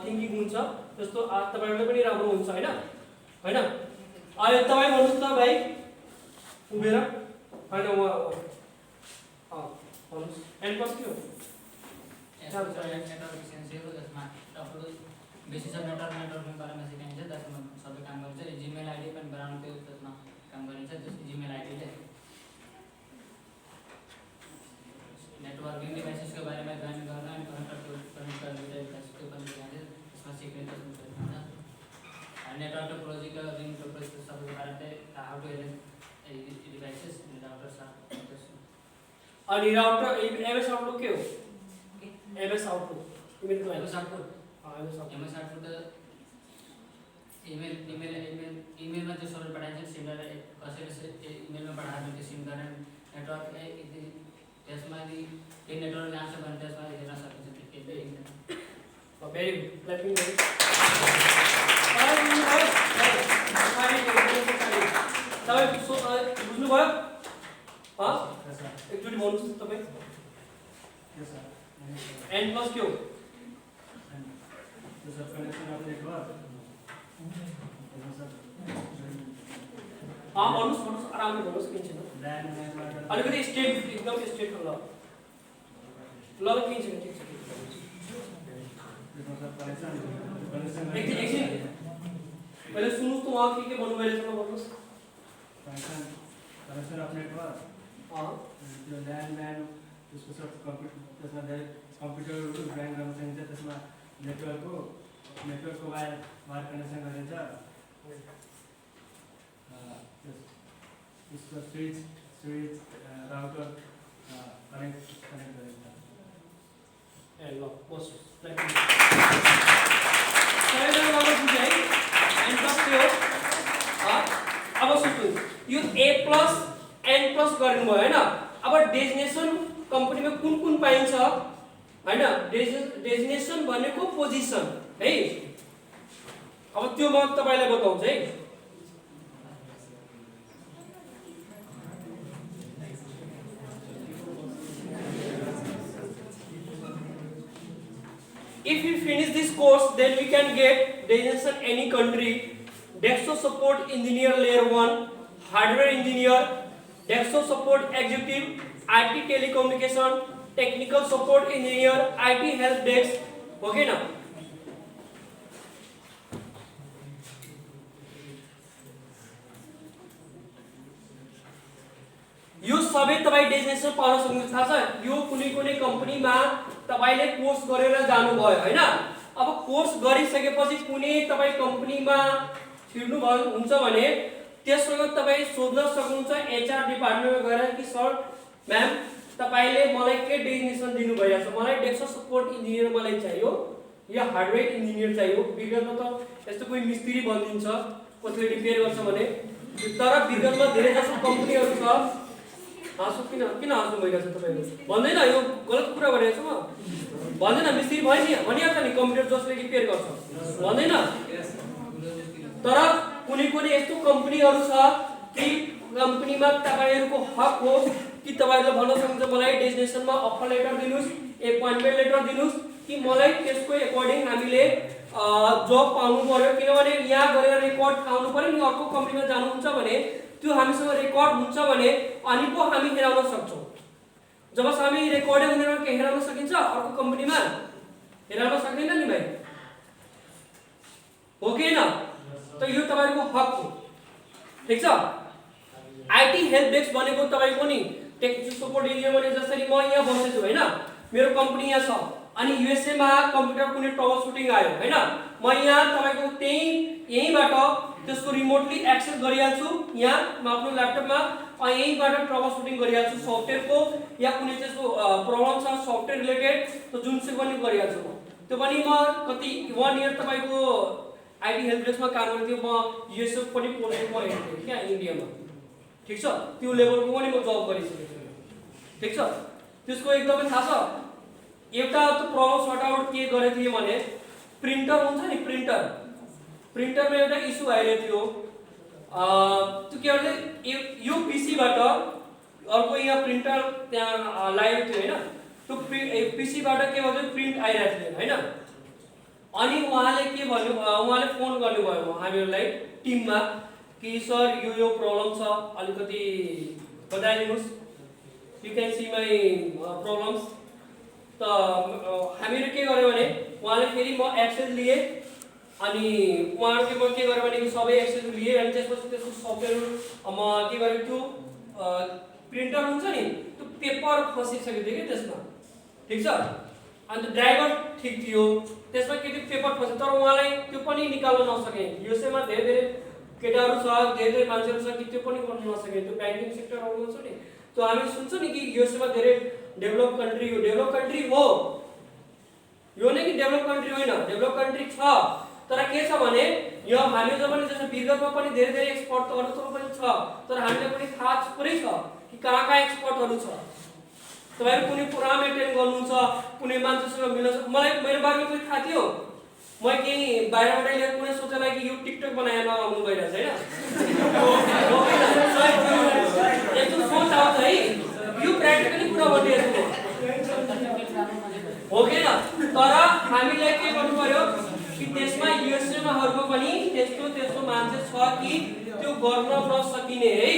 थिंकिङ हुन्छ जस्तो तपाईहरुले पनि राम्रो हुन्छ हैन हैन अहिले तपाई भन्नुस् त भाइ उभेर हैन उहाँ n+ के हो नेटवर्क एफिसिएन्सी हो जसमा तपाईले बेसिस अफ नेटवर्किङ बारेमा सिकाइन्छ त्यसमा सबै काम गरिन्छ जीमेल आईडी पनि बनाउनु त्यो त्यसमा काम गरिन्छ जस्तो जीमेल आईडी ले नेटवर्किङ डिभाइसेसको बारेमा जान्नु गर्न अनि कनेक्ट गर्ने डिभाइसको पनि सिकाइन्छ त्यसमा सिक्ने त्यसमा अनि नेटवर्क टोपोलोजीको रिङ टोपोलोजी सबैको बारेमा how to use devices routers अनि राउटर एमएस आउटलुक के हो MS output email client MS output MS output MS output ईमेलमा जो सर्भर पठाइन्छ सिन्डर कसैले इमेलमा पठाएर त्यो सिम गर्ने नेटवर्क त्यसमा यदि त्यो नेटवर्क जान्छ भने त्यसमा हेर्न सकिन्छ त्यो भेरी गुड लेट मी तपाईँ बुझ्नुभयो एकचोटि भन्नुहोस् न तपाईँ एन प्लस के हो भन्नुहोस् आरामले भन्नुहोस् किन छैन अलिकति स्टेट एकदम स्टेट ल ल किन छैन ठिक छ एकछिन पहिले सुन्नुहोस् त उहाँ के भन्नुभयो रहेछ भन्नुहोस् कम्प्युटर ब्रान्ड गर्न सकिन्छ त्यसमा नेटवर्कको वायर कनेक्सन गरिन्छ उसको स्विच राउटर कनेक्ट गरिन्छ ए ल बस अब सुन्नु यो ए प्लस एन प्लस गर्नुभयो होइन अब डेजिनेसन कम्पनीमा कुन पाइन्छ होइन डेजिनेसन भनेको पोजिसन है अब त्यो म तपाईँलाई बताउँछु है If we finish this course, then we can get designation any country, desktop support engineer layer 1, hardware engineer, desktop support executive, IT telecommunication, technical support engineer, IT help desk, okay now? यो सबै तपाई डेजिनेसन पाउन सक्नुहुन्छ थाहा छ यो कुनै कम्पनीमा तपाईले कोर्स गरेर जानुभयो हैन अब कोर्स गरिसकेपछि कुनै तपाई कम्पनीमा छिर्नु भयो हुन्छ भने त्यसको तपाई सोध्न सक्नुहुन्छ एचआर डिपार्टमेन्टमा गएर कि सर म्याम तपाईले मलाई के डेजिनेसन दिनु भइरहेछ मलाई डेस्कटप सपोर्ट इन्जिनियर मलाई चाहियो या हार्डवेयर इन्जिनियर चाहियो विगतमा त यस्तो कोही मिस्त्री बनिन्छ कसले रिपेयर गर्छ भने तर विगतमा धेरै जसो कम्पनीहरु छ हाँसु किन हाँस्नु भइरहेछ तपाईहरु भन्दैन यो गलत कुरा गरिरहेछ म भन्दैन मिस्त्री भयो नि भनिहाल्छ नि कम्प्युटर जसले रिपेयर गर्छ भन्दैन तर कुनै यस्तो कम्पनीहरु छ कि कम्पनीमा तपाईहरुको हक हो कि तपाईहरुले भन्न सक्नुहुन्छ मलाई डेजिनेसनमा अफर लेटर दिनुस् एपोइन्टमेन्ट लेटर दिनुस् कि मलाई त्यसको अकॉर्डिङ हामीले जब पाउनु पर्यो किनभने यहाँ गरेर रेकर्ड पाउनु पर्यो नि अर्को कम्पनीमा जानुहुन्छ भने त्यो हामीसँग रेकर्ड हुन्छ भने अनि पो हामी हेराउन सक्छौं जब हामी रेकर्ड हुँदैन के हेराउन सकिन्छ अर्को कम्पनीमा हेराउन सक्दैन नि भाइ हो कि हैन त यो तपाईको हक हो ठीक छ आईटी हेल्प डेस्क भनेको तपाईको नि टेक्निकल सपोर्ट इन्जिनियर भने जसरी म यहाँ बसेछु हैन मेरो कम्पनी यहाँ छ अनि युएसए मा कम्प्युटर कुनै ट्रबल सुटिङ आयो हैन म यहाँ तपाईको यहीबाट त्यसको रिमोटली एक्सेस गरिहाल्छु यहाँ म आफ्नो ल्यापटपमा यहीबाट ट्रबल सुटिङ गरिहाल्छु सफ्टवेयरको या कुनै त्यसको प्रब्लम छ सफ्टवेयर रिलेटेड त जुन चाहिँ पनि गरिहाल्छु त्यो पनि म कति 1 इयर तपाईको आईटी हेल्प डेस्कमा काम गर्थ्यो म युएसए पनि पोस्टमा हेर्थेँ क्या इन्डियामा ठीक छ त्यो लेभलको पनि म जब गरिसकेको छु ठीक छ त्यसको एकदमै थाहा छ एउटा त प्रब्लम सर्ट आउट के गरेको थिए भने प्रिन्टर हुन्छ नि प्रिन्टरमा एउटा इशु आइरहेको थियो त्यो के भन्छ यो पीसीबाट अर्को यहाँ प्रिन्टर त्यहाँ लागेको थियो हैन त्यो पीसीबाट के भन्छ प्रिन्ट आइरहेको थियो हैन अनि उहाँले के भन्नु उहाँले फोन गर्नुभयो हामीहरुलाई टिममा कि सर यो प्रब्लम छ अलिकति बताइदिनुस् you can see my problems त हामीहरु के गर्यो भने उहाँले फेरि म एक्सेस लिए अनि उहाँहरुले म के गर्यो भने सबै एक्सेस लिए अनि त्यसपछि त्यसको सफ्टवेयर म के गरेको छु प्रिन्टर हुन्छ नि त्यो पेपर फसिसकेको थियो के त्यसमा ठीक छ अनि ड्राइभर ठीक थियो त्यसमा के थियो पेपर फस्यो तर उहाँलाई त्यो पनि निकाल्न नसके युएसए मा धेरै केटाहरु छ धेरै मान्छेहरु छ कि त्यो पनि गर्न नसके त्यो बैंकिङ सेक्टरहरुमा छ नि त्यो हामी सुन्छ नि कि युएसए मा धेरै डेभलप कन्ट्री हो यो नै कि डेभलप कन्ट्री होइन, डेभलप कन्ट्री छ तर के छ भने यो हामीले पनि जस्तो विगतमा पनि धेरै धेरै एक्सपोर्ट त अरूसँग पनि छ तर हामीले पनि थाहा पुरै छ कि कहाँ एक्सपोर्टहरू छ। तपाईहरु कुनै प्रोग्राम एटेन्ड गर्नुहुन्छ कुनै मान्छेसँग मिल्न सक्छ। मलाई मेरो बारेमा पनि थाहा थियो, म केही बाहिरबाट ल्याएर कुनै सोचेलाई कि यो टिकटक बनाएर नआउनु भइरहेछ हैन। एकदम सोच आउँछ है, यो प्र्याक्टिकली कुरा भनिरहेको हो कि न। तर हामीले के गर्नु पर्यो कि त्यसमा युएसएमाहरुको पनि त्यस्तो मान्छे छ कि त्यो गर्न नसकिने है।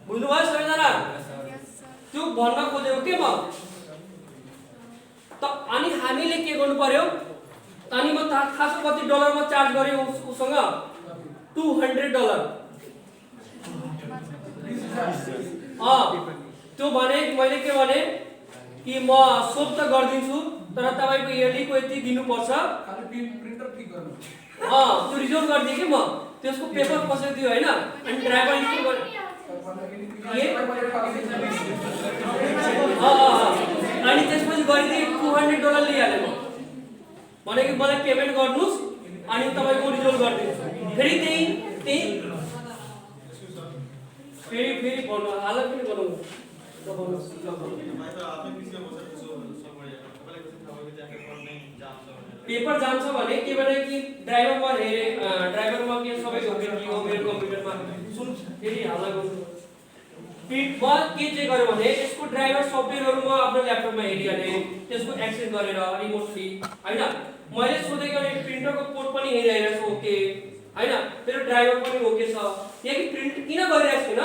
बुझ्नुभयो सबैजना? त्यो भन्न खोजेको के म त अनि हामीले के गर्नु पर्यो अनि म थाहा छ कति डलरमा चार्ज गरे उसँग $200। त्यो भने मैले के भने कि म सोप त गरिदिन्छु तर तपाईको इयरलीको यति दिनुपर्छ। खाली प्रिन्टर क्लिक गर्नु। त्यो रिजल्भ गरिदिए कि म त्यसको पेपर कसरी दियो हैन। अनि ड्राइभर इन्स्टल गरे अनि त्यसपछि गरिदिए $200 लिइहाले म भने कि मलाई पेमेन्ट गर्नुस् अनि तपाईको रिजल्भ गरिदिन्छु। फेरि त्यही फेरि भन्नु हालत पनि बनाउनु पेपर जान्छ भने के भने कि ड्राइभरमा हेरे ड्राइभरमा के सबै ओके कि हो मेरो कम्प्युटरमा सुन फेरि हल्ला गर्नु म के चाहिँ गर्यो भने यसको ड्राइभर सफ्टवेयरहरु म आफ्नो ल्यापटपमा हेरिहाले त्यसको एक्सेस गरेर रिमोटली हैन। मैले सोधे कि प्रिन्टरको पोर्ट पनि हेरिरहेको छु ओके हैन, मेरो ड्राइभर पनि ओके छ यहाँ कि प्रिन्ट किन गरिरहेको छैन।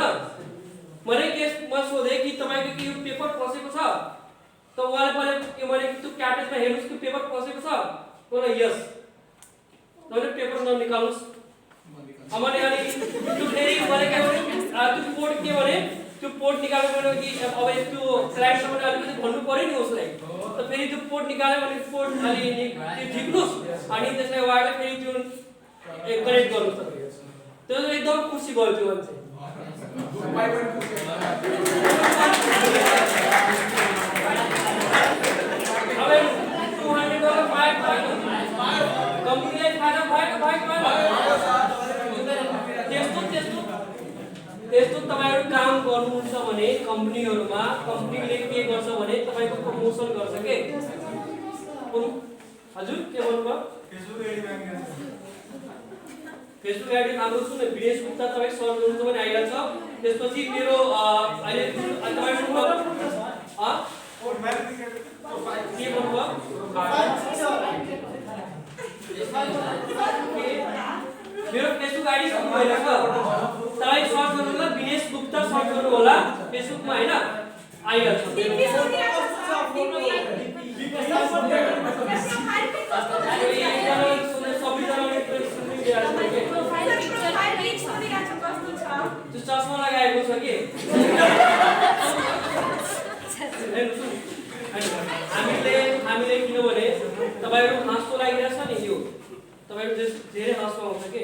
मैले के म सोधे कि तपाईको के यो पेपर फसेको छ त उहाँले पनि के भने त्यो क्याटेजमा हेर्नुस् कि पेपर फसेको छ बोले यस तपाईले पेपर ननिकाल्नुस्। मैले अनि त्यो फेरि मैले के भने त्यो पोर्ट के भने त्यो पोर्ट निकाल्नु पर्यो कि अब त्यो क्लाइन्टसँग अलिकति भन्नु पर्यो नि उसलाई त फेरि त्यो पोर्ट निकाल्यो भने पोर्ट अलि त्यो झिक्नुस् अनि त्यसलाई उहाँले फेरि त्यो कनेक्ट गर्नु सक्यो। त्यो एकदम खुसी भयो त्यो मान्छे। अब $200 पायो कम्पनीलाई फाइदा भयो त्यस्तो तपाईहरु काम गर्नुहुन्छ भने कम्पनीहरुमा कम्पनीले के गर्छ भने तपाईको प्रमोसन गर्छ के हजुर के भन्नुभयो फेसबुक आइडी हाम्रो सुन विदेश गुप्ता तपाई सर्च गर्नुहुन्छ भने आइहाल्छ। त्यसपछि मेरो अहिले तपाईहरुको के भन्नुभयो मेरो फेसबुक आइडी सुरु भइरहेछ तपाईं सर्च गर्नु होला विदेश गुप्ता सर्च गर्नु होला फेसबुकमा हैन आइहाल्छ। त्यो चस्मा लगाएको छ कि हामीले किनभने तपाईहरु हाँसो लागिरहेछ नि यो तपाईहरु धेरै हाँसो आउँछ के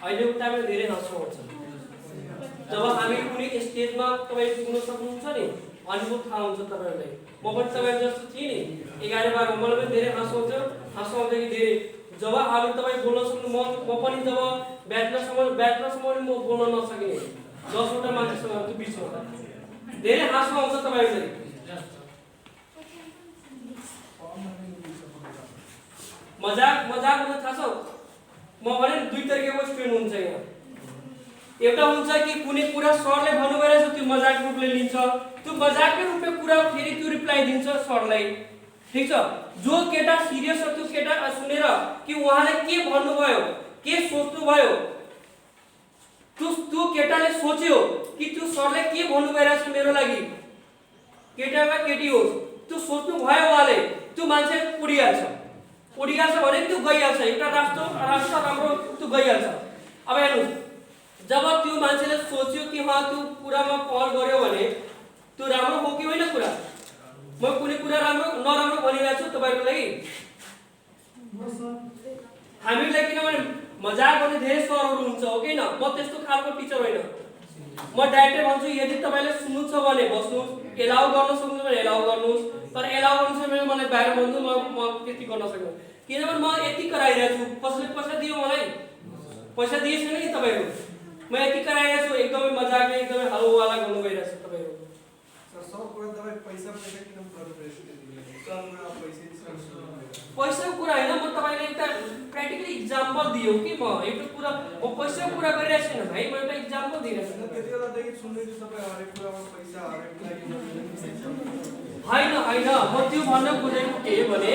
अहिलेको टाइममा धेरै हाँसो आउँछ। जब हामी कुनै स्टेजमा तपाई पुग्न सक्नुहुन्छ नि अनुभव थाहा हुन्छ तपाईहरुलाई। म पनि तपाईहरु जस्तो थिए नि 11-12 मलाई पनि धेरै हाँसो आउँछ कि धेरै जब हामी तपाई बोल्न सक्नु म पनि जब ब्याचलरसम्म म बोल्न नसकिने 10 वटा मान्छेसँग त्यो बिचमा धेरै हाँसो आउँछ तपाईहरुलाई। मजाक हुन थाहा छ म भने दुई तरिकाको स्टुडेन्ट हुन्छ यहाँ। एउटा हुन्छ कि कुनै कुरा सरले भन्नु भइरहेछ त्यो मजाक रूपले लिन्छ त्यो मजाककै रूपले कुरा फेरि त्यो रिप्लाई दिन्छ सरलाई ठीक छ। जो केटा सिरियस छ त्यो केटा सुनेर कि उहाँले के भन्नुभयो के सोच्नु भयो त्यो केटाले सोच्यो कि त्यो सरले के भन्नु भइरहेछ मेरो लागि केटामा केटी होस् त्यो सोच्नु भयो उहाँले त्यो मान्छे उडिहाल्छ भने त्यो गइहाल्छ एउटा राष्ट्र राम्रो त्यो गइहाल्छ। अब हेर्नुस् जब त्यो मान्छेले सोच्यो कि त्यो कुरामा पहल गर्यो भने त्यो राम्रो हो कि होइन कुरा म कुनै कुरा राम्रो नराम्रो भनिरहेको छु तपाईहरुको लागि। हामीलाई किनभने मजाक गर्ने धेरै सरहरु हुन्छ हो कि न म त्यस्तो खालको टिचर होइन। म डाइरेक्टै भन्छु यदि तपाईले सुन्नु छ भने बस्नुस् एलाउ गर्न सक्नुहुन्छ भने एलाउ गर्नुस् तर एलाउ गर्नु छ भने मलाई कसैले बाहिर भन्छु म त्यति गर्न सक्दिनँ किनभने म यति कराइरहेको छु कसैले पैसा दियो मलाई पैसा दिए छैन नि तपाईहरु म यति कराइरहेको छु एकदमै मजाकले एकदमै हलवाला गर्नु गइरहेको छु तपाईहरु सर सब कुरा तपाईँ पैसा किन गर्नु पैसाको कुरा हैन म तपाईले एउटा प्र्याक्टिकली इक्जाम्पल दियो कि म एउटा कुरा म पैसाको कुरा गरिरहेको छैन भाइ म एउटा इक्जाम्पल दिइरहेको छु त्यति बेला देखि सुन्दै छु तपाईँ हरेक कुरामा पैसा हरेक हैन हैन म त्यो भन्न खोजेको के भने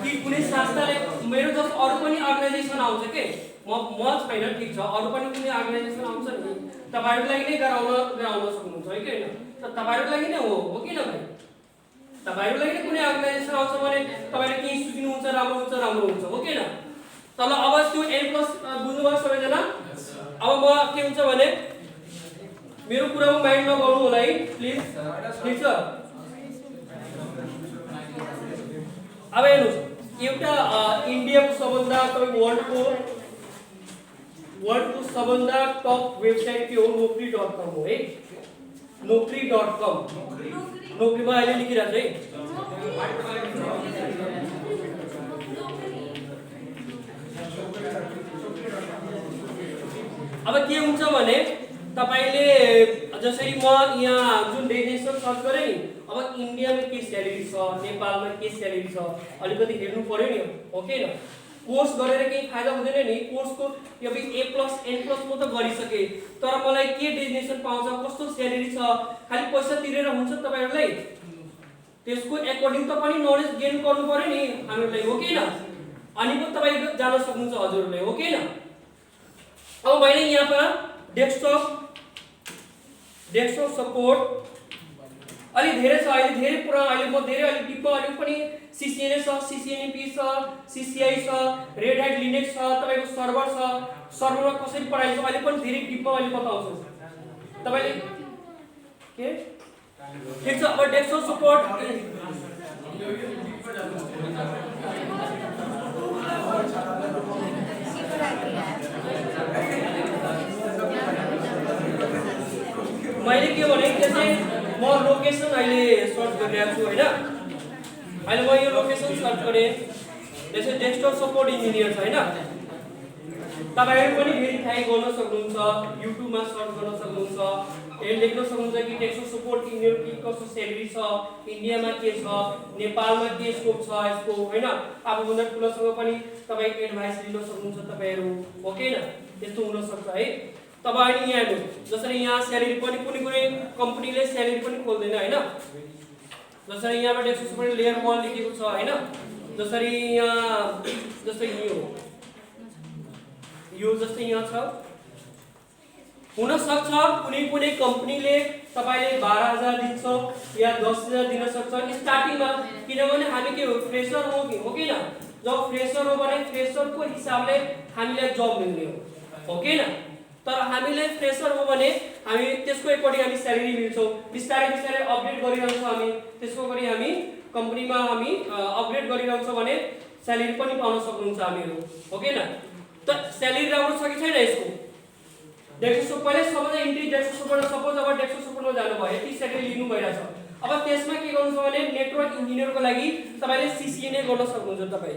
कि कुनै संस्थाले मेरो जस्तो अरु पनि अर्गनाइजेसन आउँछ के म छैन ठीक छ अरु पनि कुनै अर्गनाइजेसन आउँछ नि तपाईहरुलाई नै गराउन सक्नुहुन्छ है के हैन त तपाईहरुलाई नै हो कि न भाइ तपाईहरुलाई नै कुनै अर्गनाइजेसन आउँछ भने तपाईले के सिक्नुहुन्छ राम्रो हुन्छ हो कि न तल अब त्यो n+ बुझ्नुभयो सबैजना अब म के हुन्छ भने मेरो कुरामा माइन्ड नगर्नु होला है प्लिज ठीक छ अब हेर्नुस् एउटा इन्डियाको सबभन्दा वर्ल्डको सबभन्दा टप वेबसाइट के हो naukri.com हो है naukri.com नोकरीमा अहिले लेखिरहेको है अब के हुन्छ भने तपाईले जसरी म यहाँ जुन डेजिनेसन सर्च गरे नि अब इन्डियामा के स्यालेरी छ नेपालमा के स्यालेरी छ अलिकति हेर्नु पर्यो नि ओके न कोर्स गरेर केही फाइदा हुँदैन नि कोर्सको यो A+, N+ म त गरिसके तर मलाई के डेजिनेसन पाउँछ कस्तो स्यालेरी छ खाली पैसा तिरेर हुन्छ तपाईहरुलाई त्यसको अकॉर्डिङ त पनि नलेज गेन गर्नु पर्यो नि हामीलाई हो कि न अनि पो तपाई जान सक्नुहुन्छ हजुरले हो कि न अब मैले यहाँ पर डेस्कटप सपोर्ट अलि धेरै छ अहिले धेरै पुरा अहिले म धेरै अलि डिपमा अलि पनि CCNA छ CCNP छ CCI छ रेड ह्याट लिनक्स छ तपाईको सर्भर छ सर्भरमा कसरी पढाइन्छ अहिले पनि धेरै डिपमा अहिले बताउँछु तपाईले के ठीक छ अब डेस्कटप सपोर्ट मैले के भने त्यसै म लोकेसन अहिले सर्च गरिरहेको छु हैन अहिले म यो लोकेसन सर्च गरे त्यसै डेस्कटप सपोर्ट इन्जिनियर छ हैन तपाईहरु पनि भेरिफाई गर्न सक्नुहुन्छ युट्युबमा सर्च गर्न सक्नुहुन्छ ए लेख्न सक्नुहुन्छ कि डेस्कटप सपोर्ट इन्जिनियर के कस्तो स्यालेरी छ इन्डियामा के छ नेपालमा के स्कोप छ यसको हैन आफूभन्दा ठुलोसँग पनि तपाई एडभाइस लिन सक्नुहुन्छ तपाईहरु ओके न त्यस्तो हुन सक्छ है तब अहिले यहाँ हेर्नु जसरी यहाँ स्यालेरी पनि कुनै कम्पनीले स्यालेरी पनि खोल्दैन हैन जसरी यहाँबाट डेस्कटप सपोर्ट लेयर 1 लेखेको छ हैन जसरी यहाँ जस्तै यो जस्तै यहाँ छ हुन सक्छ कुनै कम्पनीले तपाईले 12000 दिन्छ या 10000 दिन सक्छ स्टार्टिङमा किनभने हामी के हो फ्रेशर हो कि न जब फ्रेशर हो भने फ्रेशरको हिसाबले हामीलाई जब मिल्ने हो कि न तर हामीले फ्रेशर हो भने हामी त्यसको अकॉर्डिङ हामी स्यालेरी लिन्छौं बिस्तारै अपडेट गरिरहन्छौं हामी त्यसको गरी हामी कम्पनीमा हामी अपग्रेड गरिरहन्छौं भने स्यालेरी पनि पाउन सक्नुहुन्छ हामीहरु हो के न त स्यालेरी राम्रो छ कि छैन यसको डेस्कटप पहिले सबैले इन्ट्री डेस्कटपबाट सपोज अब डेस्कटप सपोर्टमा जानु भयो यति स्यालेरी लिनु भइराछ अब त्यसमा के गर्नु छ भने नेटवर्क इन्जिनियरको लागि तपाईले CCNA गर्न सक्नुहुन्छ तपाई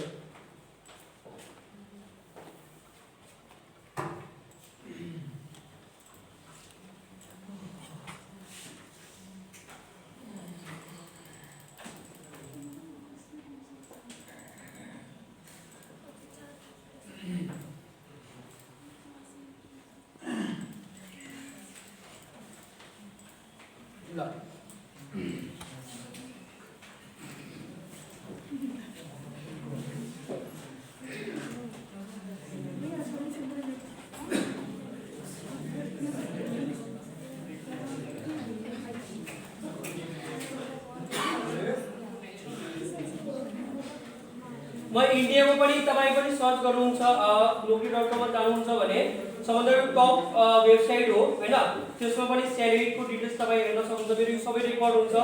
म इन्डियामा पनि तपाई पनि सर्च गर्नुहुन्छ naukri.com मा जानुहुन्छ भने सबभन्दा टप वेबसाइट हो हैन त्यसमा पनि स्यालेरीको डिटेल्स तपाई हेर्न सक्नुहुन्छ मेरो यो सबै रेकर्ड हुन्छ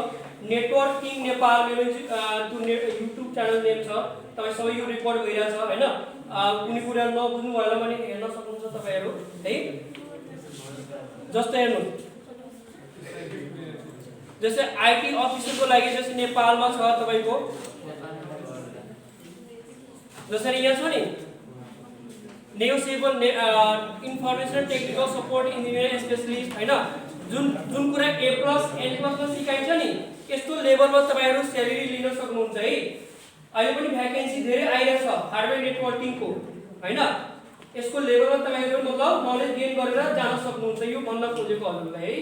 नेटवर्किङ नेपाल मेरो त्यो युट्युब च्यानल नेम छ तपाई सबै यो रेकर्ड भइराछ हैन कुनै कुरा नबुझ्नु होला भने हेर्न सक्नुहुन्छ तपाईहरु है जस्तै हेर्नु जस्तै आईटी अफिसरको लागि जस्तै नेपालमा छ तपाईको जसरी यहाँ छ नि negotiable information technical support engineering specialist हैन जुन कुरा A+ N+ मा सिकाइन्छ नि यस्तो लेभलमा तपाईहरु स्यालेरी लिन सक्नुहुन्छ है। अहिले पनि भ्याकेन्सी धेरै आइरहेछ हार्डवेयर नेटवर्किङको हैन यसको लेभलमा तपाईहरु मतलब नलेज गेन गरेर जान सक्नुहुन्छ यो भन्न खोजेको हजुरलाई है।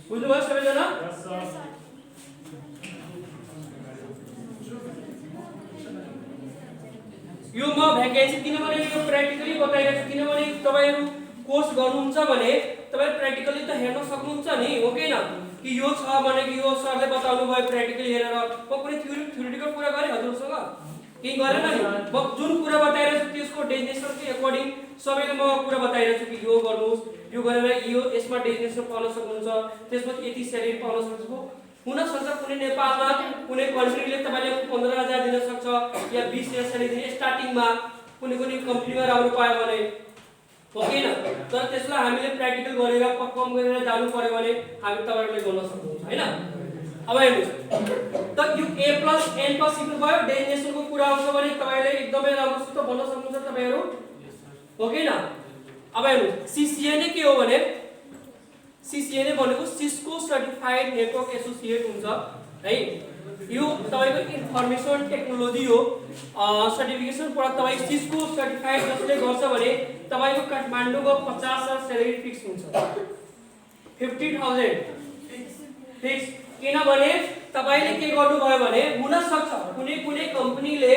बुझ्नुभयो सबैजना? यो म भ्याकेन्सी किनभने यो प्र्याक्टिकली बताइरहेछु किनभने तपाईहरु कोर्स गर्नुहुन्छ भने तपाई प्र्याक्टिकली त हेर्न सक्नुहुन्छ नि हो कि हैन कि यो छ भने कि यो सरले बताउनु भयो प्र्याक्टिकली हेरेर म कुनै थ्योरिटिकल कुरा गरे हजुरसँग के गरेन नि म जुन कुरा बताइरहेछु त्यसको डेफिनेसनको अकॉर्डिङ सबैले म कुरा बताइरहेछु कि यो गर्नुस् यो गरेर यो यसमा डेफिनेसन पाउन सक्नुहुन्छ त्यसपछि यति स्यालेरी पाउन सक्नुहुन्छ। हुन सक्छ कुनै नेपालमा कुनै कन्ट्रीले तपाईले 15,000 दिन सक्छ या 20,000 स्यालेरी दिने स्टार्टिङमा कुनै कम्पनीमा राम्रो पायो भने हो कि हैन तर त्यसलाई हामीले प्र्याक्टिकल गरेर कम गरेर जानु पर्यो भने हामी तपाईहरुले गर्न सक्नुहुन्छ हैन। अब हेर्नुस् त यो A+ N+ सिक्नु भयो डेफिनेसनको कुरा आउँछ भने तपाईले एकदमै राम्रोसित भन्न सक्नुहुन्छ तपाईहरु हो कि हैन। अब हेर्नुस् CCNA के हो भने CCNA भनेको सिस्को सर्टिफाइड नेटवर्क एसोसिएट हुन्छ है। यो तपाईको इन्फर्मेसन टेक्नोलोजी हो सर्टिफिकेसन पर तपाई सिस्को सर्टिफाइड जसले गर्छ भने तपाईको काठमाडौँको 50,000 स्यालेरी फिक्स हुन्छ 50,000 फिक्स किनभने तपाईले के गर्नु भयो भने हुन सक्छ कुनै कम्पनीले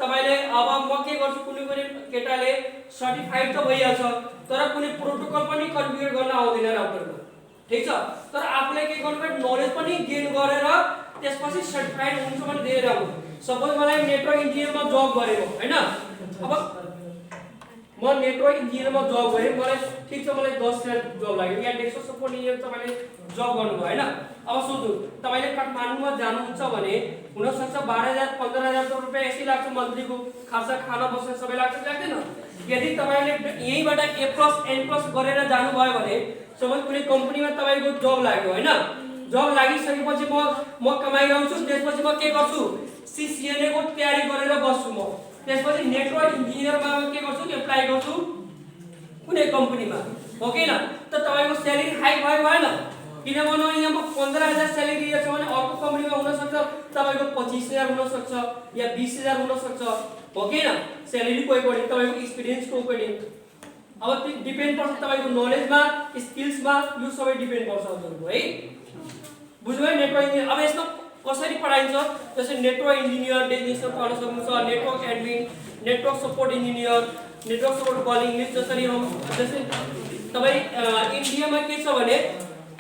तपाईले अब म के गर्छु कुनै केटाले सर्टिफाइड त भइहाल्छ तर कुनै प्रोटोकल पनि कन्फिगर गर्न आउँदैन राउटरमा ठीक छ तर आफुले के गर्नुपर्छ नलेज पनि गेन गरेर त्यसपछि सर्टिफाइड हुन्छ भने धेरै राम्रो। सपोज मलाई नेटवर्क इन्जिनियरमा जब गरेको हैन अब म नेटवर्क इन्जिनियरमा जब गरे मलाई ठीक छ मलाई 10,000 जब लाग्यो या डेस्कटप सपोर्ट इन्जिनियर तपाईले जब गर्नुभयो हैन। अब सोच्नु तपाईले काठमाडौँमा जानुहुन्छ भने हुन सक्छ 12,000 15,000 रुपैयाँ यसै लाग्छ मन्थलीको खर्च खाना बस्न सबै लाग्छ लाग्दैन। यदि तपाईले यहीबाट A+ N+ गरेर जानु भयो भने सबै कुनै कम्पनीमा तपाईको जब लाग्यो हैन जब लागिसकेपछि म कमाइरहन्छु त्यसपछि म के गर्छु CCNA को तयारी गरेर बस्छु म त्यसपछि नेटवर्क इन्जिनियरमा के गर्छु एप्लाई गर्छु कुनै कम्पनीमा हो कि हैन त तपाईको स्यालेरी हाई भयो भएन किनभने यहाँ 15,000 स्यालेरी दिएको छ भने अर्को कम्पनीमा हुन सक्छ तपाईको 25,000 हुन सक्छ या 20,000 हुन सक्छ हो कि हैन स्यालेरी को अकॉर्डिङ तपाईको एक्सपिरियन्सको अकॉर्डिङ अब त्यो डिपेन्ड पर्छ तपाईको नलेजमा स्किल्समा यो सबै डिपेन्ड पर्छ हजुरको है। बुझ्नुभयो नेटवर्क इन्जिनियर अब यसमा कसरी पढाइन्छ जस्तै नेटवर्क इन्जिनियर डेफिनेसन पढ्न सक्नुहुन्छ network admin network support engineer network support calling English जसरी हम जस्तै तपाई इन्डियामा के छ भने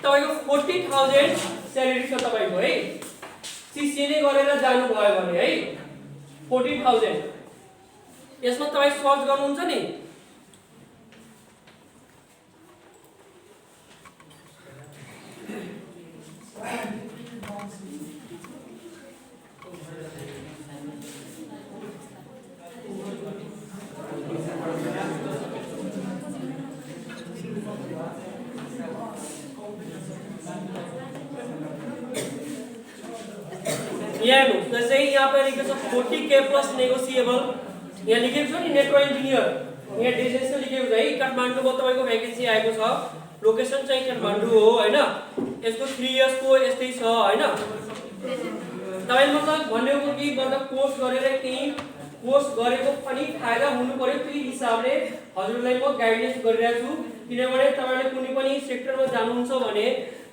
तपाईको 40,000 स्यालेरी छ तपाईको है CCNA गरेर जानु भयो भने है 40,000 यसमा तपाई सर्च गर्नुहुन्छ नि जैसे यहाँ पे लिखे 40K प्लस नेगोशिएबल यहाँ लिखेको छ नि नेटवर्क इन्जिनियर यहाँ डेजिग्नेसन लिखेको छ है काठमाडौँमा तपाईको भ्याकेन्सी आएको छ लोकेसन चाहिँ काठमाडौँ हो हैन यसको 3 इयर्स को यस्तै छ हैन तपाईले मतलब भन्नेको कि मतलब कोर्स गरेर केही कोर्स गरेको पनि फाइदा हुनु पर्यो त्यो हिसाबले हजुरलाई म गाइडेन्स गरिरहेछु किनभने तपाईले कुनै पनि सेक्टरमा जानुहुन्छ भने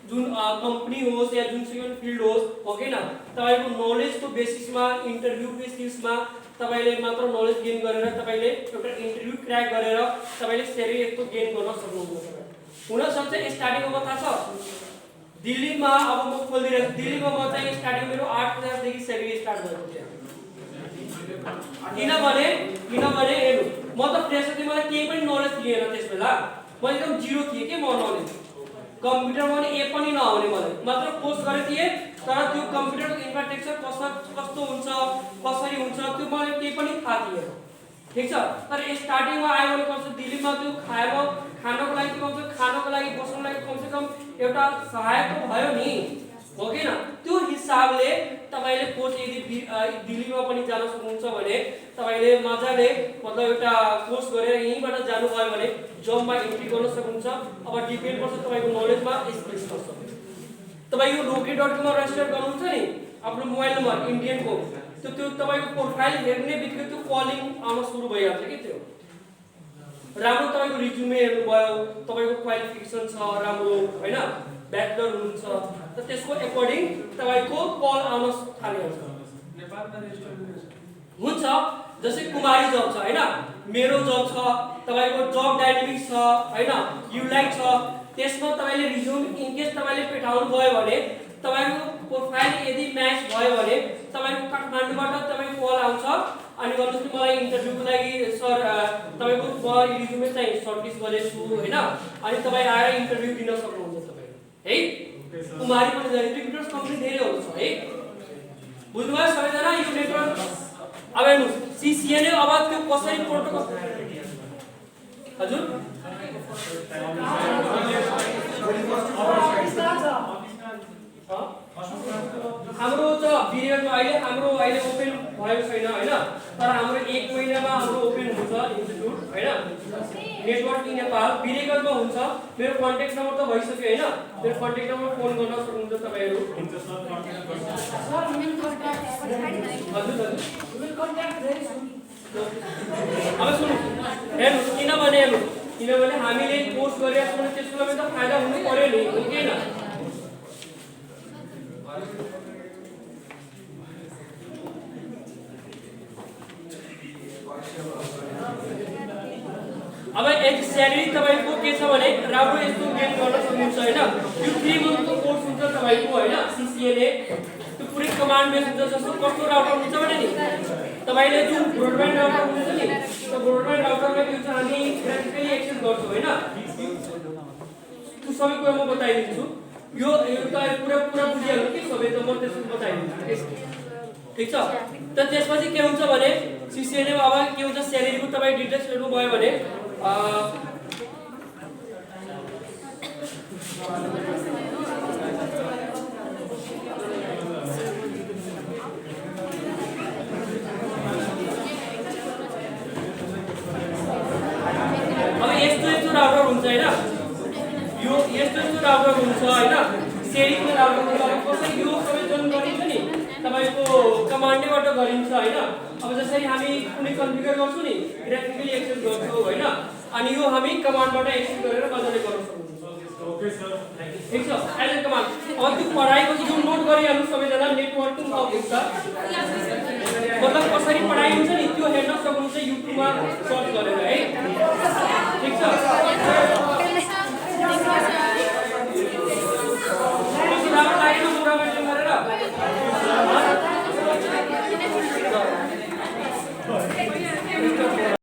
जुन कम्पनी होस् या जुन सेकेन्ड फिल्ड होस् हो कि न तपाईको नलेजको बेसिसमा इन्टरभ्यु बेसिसमा तपाईले मात्र नलेज गेन गरेर तपाईले एउटा इन्टरभ्यु क्र्याक गरेर तपाईले स्यालेरी यस्तो गेन गर्न सक्नुहुन्छ। हुन सक्छ स्टार्टिङमा थाहा छ दिल्लीमा अब म खोलिदिरहेछु दिल्लीमा म चाहिँ स्टार्टिङ मेरो 8,000 देखि स्यालेरी स्टार्ट भएको थियो किनभने हेर्नु म त फ्रेसर थिएँ मलाई केही पनि नलेज थिएन त्यसबेला म एकदम जिरो थिएँ के म नलेज कम्प्युटरमा पनि ए पनि नआउने मलाई मात्र कोर्स गरेको थिएँ तर त्यो कम्प्युटरको इन्फ्रास्ट्रक्चर कस्तो हुन्छ कसरी हुन्छ त्यो मलाई केही पनि थाहा थिएन ठीक छ। तर स्टार्टिङमा आयो भने कस्तो दिल्लीमा त्यो खानको लागि के भन्छ खानको लागि बस्नको लागि कम से कम एउटा सहायक त भयो नि हो कि न त्यो हिसाबले तपाईले कोर्स यदि दिल्लीमा पनि जान सक्नुहुन्छ भने तपाईले मजाले मतलब एउटा कोर्स गरेर यहीँबाट जानुभयो भने जबमा एन्ट्री गर्न सक्नुहुन्छ। अब डिपेन्ड गर्छ तपाईको नलेजमा स्किल्स गर्छ। तपाई यो naukri.com मा रेजिस्टर गर्नुहुन्छ नि आफ्नो मोबाइल नम्बर इन्डियनको त्यो तपाईको प्रोफाइल हेर्ने बित्तिकै त्यो कलिङ आउन सुरु भइहाल्छ के त्यो राम्रो तपाईको रिज्युमे हेर्नुभयो तपाईको क्वालिफिकेसन छ राम्रो हैन ब्याचलर हुनुहुन्छ त त्यसको अकॉर्डिङ तपाईको कल आउन थाल्छ। नेपालमा रेजिस्टर हुन्छ जस्तै कुमारी जब छ हैन मेरो जब छ तपाईको जब डायनामिक्स छ हैन युलाइक छ त्यसमा तपाईले रिज्युम इन केस तपाईले पठाउनु भयो भने तपाईको प्रोफाइल यदि म्याच भयो भने तपाईको काठमाडौँबाट तपाईको कल आउँछ अनि भन्नुस् कि मलाई इन्टरभ्यूको लागि सर तपाईको म रिज्युमे चाहिँ सर्टलिस्ट गरेछु हैन अनि तपाई आएर इन्टरभ्यु दिन सक्नुहुन्छ तपाई है। कुमारी पनि रिक्रुटर्स कम्पनी धेरै हुन्छ है। बुझ्नुभयो सबैजना यो नेटवर्क अब हेर्नुस् CCNA अब त्यो कसरी प्रोटोकल हजुर हाम्रो त पिरियडमा अहिले ओपन भएको छैन हैन तर हाम्रो 1 महिनामा हाम्रो ओपन हुन्छ इन्स्टिट्युट हैन नेटवर्क इन नेपाल पिरियडमा हुन्छ। मेरो कन्ट्याक्ट नम्बर त भइसक्यो हैन मेरो कन्ट्याक्ट नम्बर फोन गर्न सक्नुहुन्छ तपाईहरु। हजुर अब सुन्नु किनभने हामीले कोर्स गरेका छौँ त्यसको लागि त फाइदा हुनु पर्यो नि हो कि हैन। अब एक स्यालेरी तपाईको के छ भने राम्रो यस्तो गेन गर्न सक्नुहुन्छ हैन। यो 3 मन्थको कोर्स हुन्छ तपाईको हैन CCNA त्यो पुरै कमान्ड बेस हुन्छ। जस्तो कस्तो राउटर हुन्छ भने नि तपाईले जुन ब्रोडब्यान्ड राउटर हुन्छ नि त्यो ब्रोडब्यान्ड राउटरमा के हुन्छ हामी ग्राफिकली एक्सेस गर्छौं हैन त्यो सबै कुरा म बताइदिन्छु। यो त पुरा बुझिहाल्नु कि सबै त म त्यसको बताइदिन्छु ठीक छ। त त्यसपछि के हुन्छ भने CCNA मा अब के हुन्छ स्यालेरीको तपाई डिटेल्स हेर्नु भयो भने यस्तो राउटर हुन्छ हैन यो यस्तो राउटर हुन्छ हैन सेरीको राउटर हुन्छ। कसरी यो सबै जन गरिन्छ नि तपाईको कमान्डबाट गरिन्छ हैन। अब जसरी हामी कुनै कन्फिगर गर्छौं नि ग्राफिकली एक्सेस गर्छौं हैन अनि यो हामी कमान्डबाट एक्सेस गरेर मजाले गर्न सक्नुहुन्छ। ओके सर ठीक छ। एज अ कमान्ड अब त्यो पढाइपछि जो नोट गरिहाल्नु सबैजना नेटवर्किङ टपिक छ मतलब कसरी पढाइ हुन्छ नि त्यो हेर्न सक्नुहुन्छ युट्युबमा सर्च गरेर है ठीक छ।